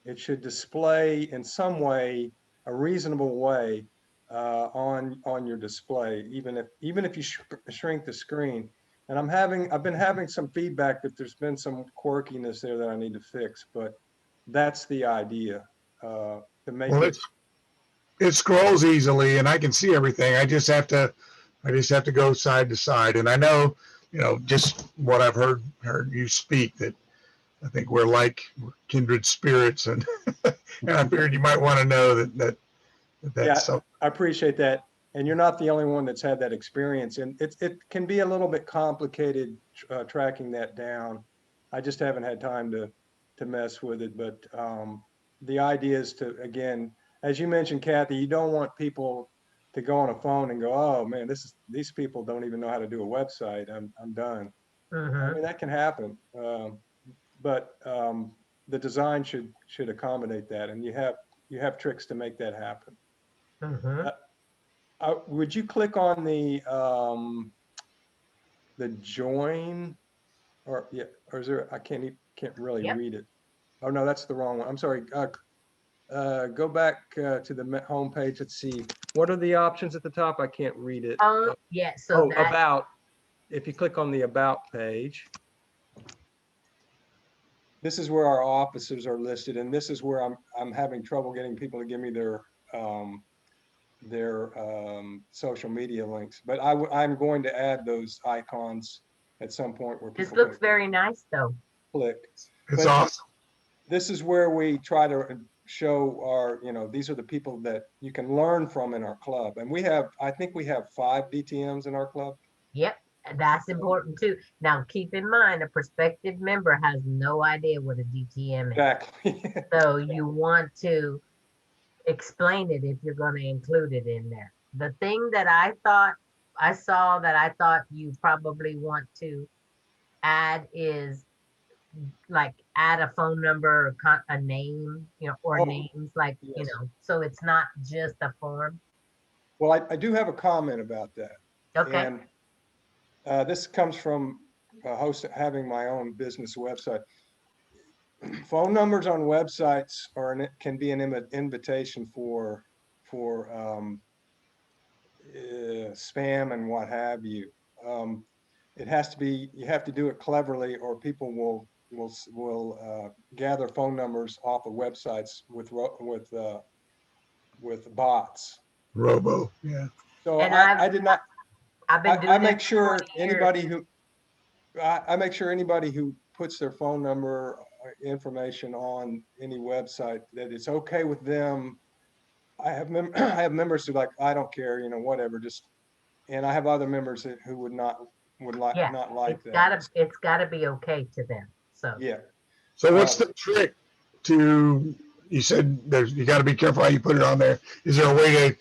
it should display in some way, a reasonable way, on your display, even if you shrink the screen. And I've been having some feedback that there's been some quirkiness there that I need to fix, but that's the idea, to make it scrolls easily and I can see everything. I just have to go side to side. And I know, just what I've heard you speak, that I think we're kindred spirits, and and I figured you might want to know that's yeah, so. I appreciate that. And you're not the only one that's had that experience. And it can be a little bit complicated tracking that down. I just haven't had time to mess with it. But the idea is to, again, as you mentioned, Kathy, you don't want people to go on a phone and go, oh man, these people don't even know how to do a website. I'm done. I mean, that can happen. But the design should accommodate that, and you have tricks to make that happen. Would you click on the join, or is there? I can't really read it. Oh no, that's the wrong one. I'm sorry. Go back to the home page. Let's see. What are the options at the top? I can't read it. Yeah. So about. If you click on the about page, this is where our offices are listed, and this is where I'm having trouble getting people to give me their social media links. But I'm going to add those icons at some point where people. This looks very nice, though. Click. It's awesome. This is where we try to show our, these are the people that you can learn from in our club, and I think we have 5 DTMs in our club. Yep. That's important too. Now, keep in mind, a prospective member has no idea what a DTM is. Exactly. So you want to explain it if you're going to include it in there. The thing that I thought you probably want to add is add a phone number or a name, or names so it's not just a form. Well, I do have a comment about that. Okay. And this comes from having my own business website. Phone numbers on websites can be an invitation for spam and what have you. It has to be, you have to do it cleverly, or people will gather phone numbers off of websites with bots. Robo, yeah. So I did not. I make sure anybody who I make sure anybody who puts their phone number or information on any website that it's okay with them. I have I have members who like, I don't care, whatever, just, and I have other members who would not Yeah, not like it's that. gotta be okay to them. So Yeah. So what's the trick to, you said you got to be careful how you put it on there. Is there a way to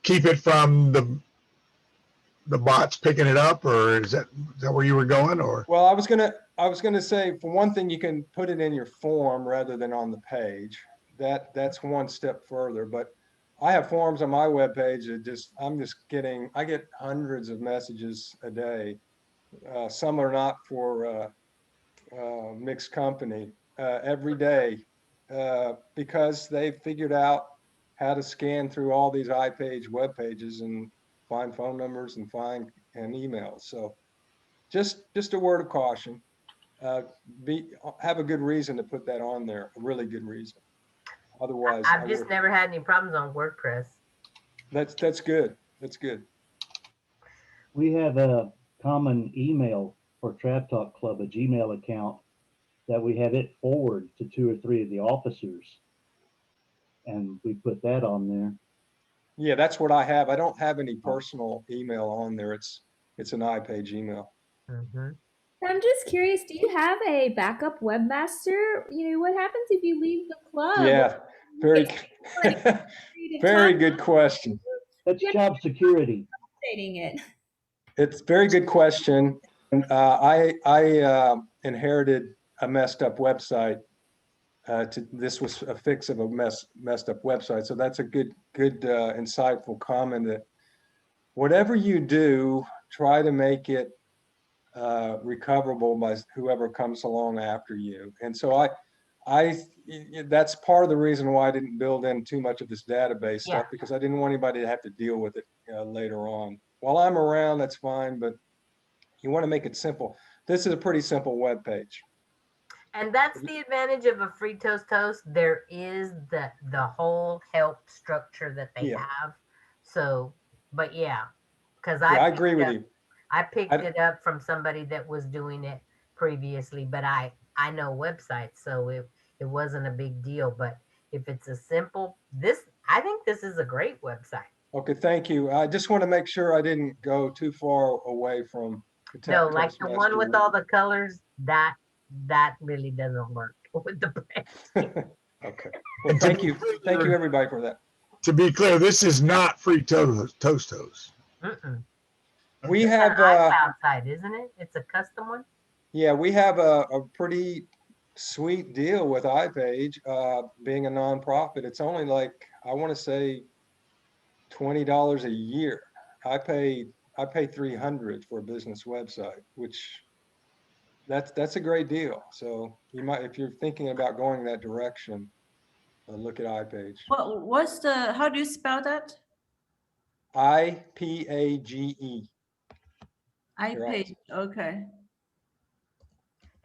keep it from the bots picking it up, or is that where you were going, or? Well, I was gonna say, for one thing, you can put it in your form rather than on the page. That's one step further. But I have forms on my webpage that I get hundreds of messages a day. Some are not for mixed company every day because they figured out how to scan through all these iPage web pages and find phone numbers and find emails. So just a word of caution. Have a good reason to put that on there, a really good reason. Otherwise, I've just never had any problems on WordPress. That's good. That's good. We have a common email for Trap Talk Club, a Gmail account that we have it forward to 2 or 3 of the officers, and we put that on there. Yeah, that's what I have. I don't have any personal email on there. It's an iPage email. Mm-hmm. I'm just curious, do you have a backup webmaster? What happens if you leave the club? Yeah, very very good question. That's job security. Stating it. It's a very good question. And I inherited a messed up website. This was a fix of a messed up website. So that's a good insightful comment. That whatever you do, try to make it recoverable by whoever comes along after you. And so that's part of the reason why I didn't build in too much of this database stuff, because I didn't want anybody to have to deal with it later on. While I'm around, that's fine, but you want to make it simple. This is a pretty simple web page. And that's the advantage of a free toast. There is the whole help structure that they have. So, but because I agree with you. I picked it up from somebody that was doing it previously, but I know websites, so it wasn't a big deal. But if it's a simple, I think this is a great website. Okay, thank you. I just want to make sure I didn't go too far away from the No, like the one with all the colors, that really doesn't work with the brand. Okay. Well, thank you everybody for that. To be clear, this is not free toast. Mm-mm. We It's have an iCloud site, isn't it? It's a custom one. Yeah, we have a pretty sweet deal with iPage. Being a nonprofit, it's only like, I want to say $20 a year. I pay $300 for a business website, which that's a great deal. So you might, if you're thinking about going that direction, look at iPage. Well, how do you spell that? IPAGE. iPage. Okay.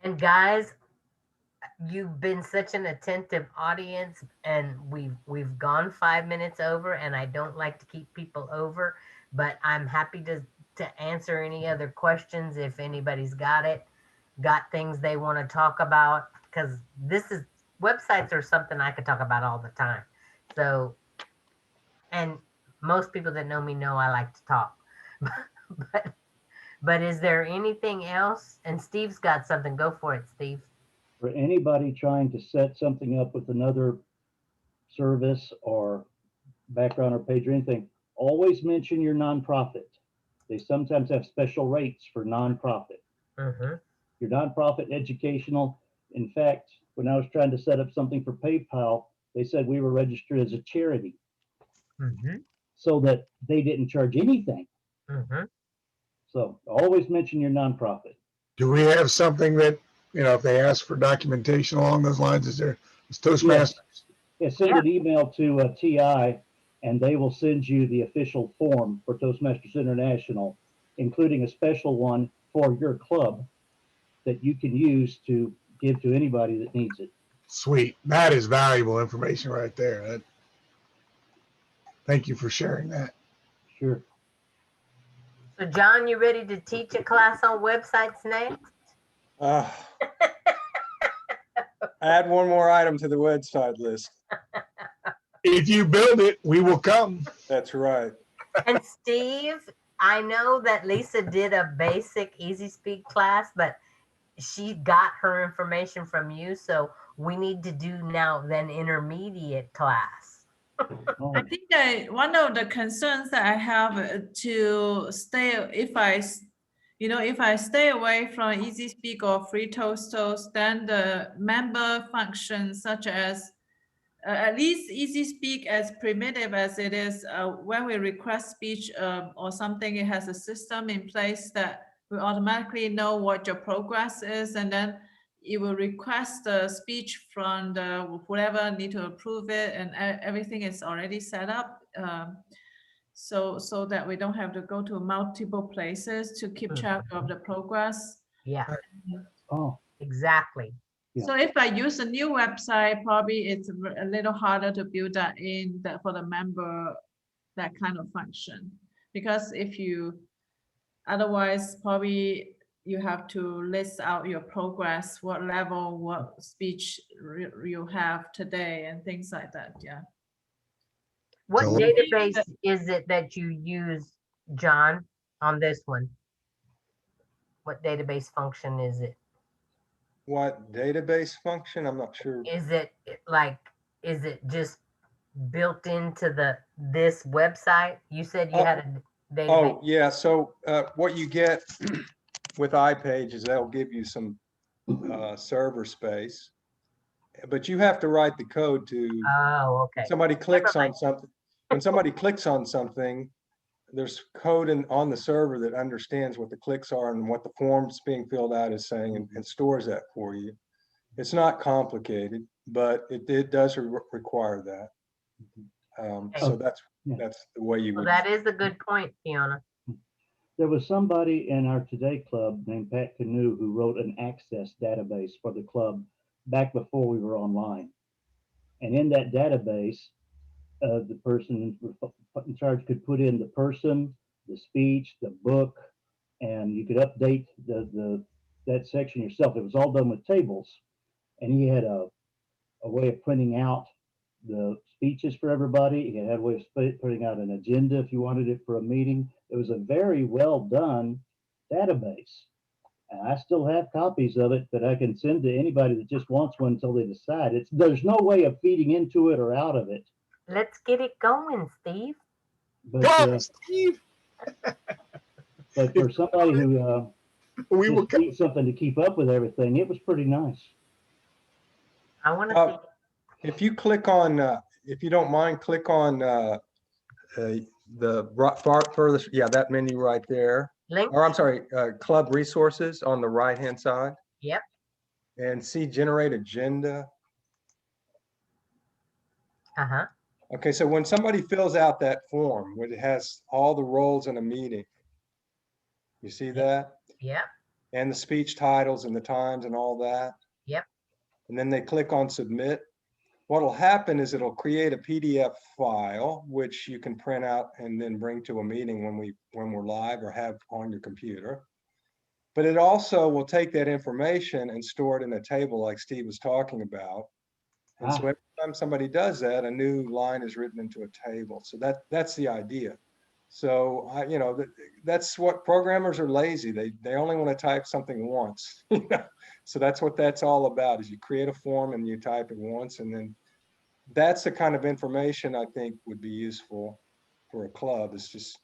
And guys, you've been such an attentive audience, and we've gone 5 minutes over, and I don't like to keep people over, but I'm happy to answer any other questions if anybody's got things they want to talk about, because websites are something I could talk about all the time. So, and most people that know me know I like to talk. But is there anything else? And Steve's got something. Go for it, Steve. For anybody trying to set something up with another service or background or page or anything, always mention your nonprofit. They sometimes have special rates for nonprofit. Mm-hmm. Your nonprofit educational. In fact, when I was trying to set up something for PayPal, they said we were registered as a charity, so that they didn't charge anything. So always mention your nonprofit. Do we have something that, if they ask for documentation along those lines, is Toastmasters? Yes. Send an email to TI, and they will send you the official form for Toastmasters International, including a special one for your club that you can use to give to anybody that needs it. Sweet. That is valuable information right there. Thank you for sharing that. Sure. So John, you ready to teach a class on websites next? Add one more item to the website list. If you build it, we will come. That's right. And Steve, I know that Lisa did a basic Easy Speak class, but she got her information from you. So we need to do now then intermediate class. Oh, I think one of the concerns that I have to stay, if I stay away from Easy Speak or Free Toast, then the member functions such as at least Easy Speak, as primitive as it is, when we request speech or something, it has a system in place that we automatically know what your progress is, and then it will request the speech from the whoever need to approve it, and everything is already set up. So that we don't have to go to multiple places to keep track of the progress. Yeah, oh, exactly. Yeah. So if I use a new website, probably it's a little harder to build that in for the member, that kind of function. Because otherwise probably you have to list out your progress, what level, what speech you have today and things like that, yeah. What So- database is it that you use, John, on this one? What database function is it? What database function? I'm not sure. Is it just built into this website? You said you had a database. Oh, yeah. So what you get with iPage is they'll give you some server space, but you have to write the code to. Oh, okay. Somebody clicks Never on something. When somebody clicks on something, there's code on the server that understands what the clicks are and what the form's being filled out is saying, and stores that for you. It's not complicated, but it does require that. So that's the way you Well, would. that is a good point, Fiona. there was somebody in our Today Club named Pat Canoe who wrote an access database for the club back before we were online. And in that database, the person in charge could put in the person, the speech, the book, and you could update that section yourself. It was all done with tables, and he had a way of printing out the speeches for everybody. He had a way of putting out an agenda if you wanted it for a meeting. It was a very well done database. And I still have copies of it that I can send to anybody that just wants one until they decide. There's no way of feeding into it or out of it. Let's get it going, Steve. But, Come, Steve. but for somebody who We will just come. needs something to keep up with everything, it was pretty nice. I want to see. If you click on, if you don't mind, click on the far furthest, yeah, that menu right there. Link. Or I'm sorry, club resources on the right-hand side. Yep. And see generate agenda. Uh-huh. Okay, so when somebody fills out that form, when it has all the roles in a meeting, you see that? Yep. And the speech titles and the times and all that. Yep. And then they click on submit. What'll happen is it'll create a PDF file, which you can print out and then bring to a meeting when we're live or have on your computer. But it also will take that information and store it in a table like Steve was talking about. And so every time somebody does that, a new line is written into a table. So that's the idea. So that's what programmers are lazy. They only want to type something once. So that's what that's all about, is you create a form and you type it once, and then that's the kind of information I think would be useful for a club. It's just,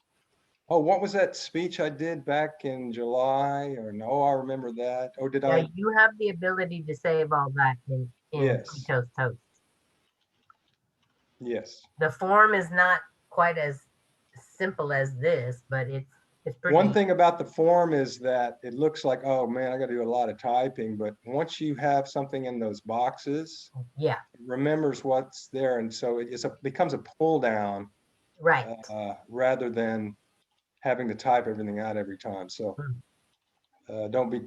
oh, what was that speech I did back in July? Or no, I remember that. Or did I? You have the ability to save all that in Yes. Toast. Yes. The form is not quite as simple as this, but it's pretty. One thing about the form is that it looks like, oh man, I got to do a lot of typing. But once you have something in those boxes, yeah, it remembers what's there, and so it becomes a pull down, right? Rather than having to type everything out every time. So don't be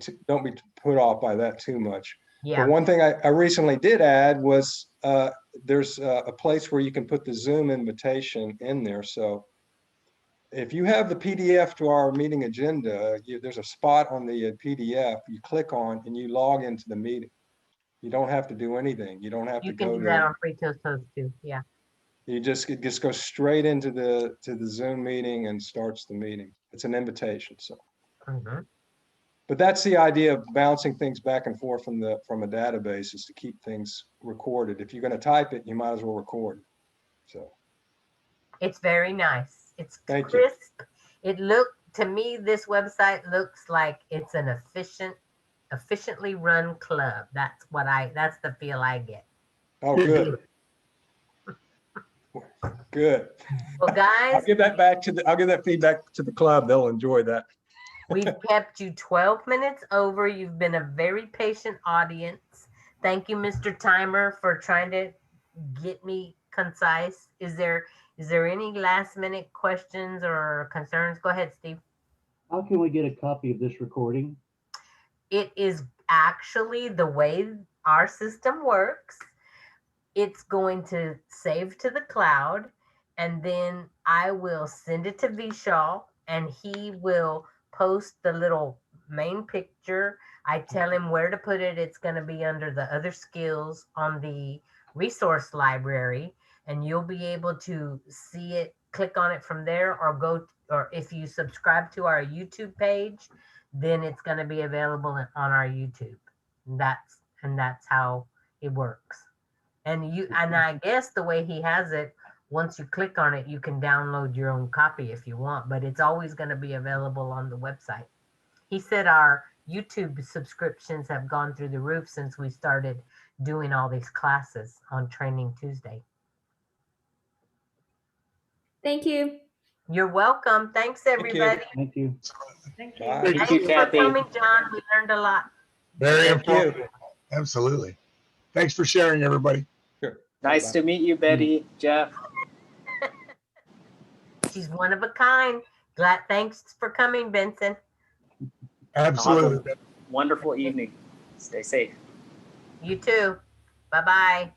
put off by that too much. Yeah. But one thing I recently did add was there's a place where you can put the Zoom invitation in there. So if you have the PDF to our meeting agenda, there's a spot on the PDF you click on and you log into the meeting. You don't have to do anything. You don't have You to can go do that to, on Free Toast Host too. Yeah. it just goes straight into the Zoom meeting and starts the meeting. It's an invitation. So, Mhm. but that's the idea of bouncing things back and forth from a database, is to keep things recorded. If you're going to type it, you might as well record it. So It's very nice. It's Thank you. crisp. To me, this website looks like it's an efficiently run club. That's the feel I get. Oh, good. Good. Well, guys, I'll give that feedback to the club. They'll enjoy that. we've kept you 12 minutes over. You've been a very patient audience. Thank you, Mr. Timer, for trying to get me concise. Is there any last minute questions or concerns? Go ahead, Steve. How can we get a copy of this recording? It is actually the way our system works. It's going to save to the cloud, and then I will send it to Vishal, and he will post the little main picture. I tell him where to put it. It's going to be under the other skills on the resource library, and you'll be able to see it, click on it from there, or if you subscribe to our YouTube page, then it's going to be available on our YouTube. That's how it works. And I guess the way he has it, once you click on it, you can download your own copy if you want, but it's always going to be available on the website. He said our YouTube subscriptions have gone through the roof since we started doing all these classes on Training Tuesday. Thank you. You're welcome. Thanks, everybody. Thank you. Thank you. Bye. Thank you, you for Kathy. coming, John. We learned a lot. Very Thank you. informative. Absolutely. Thanks for sharing, everybody. Sure. Nice Bye-bye. to meet you, Betty, Jeff. She's one of a kind. Thanks for coming, Benson. Absolutely. Awesome. Wonderful evening. Stay safe. You too. Bye-bye.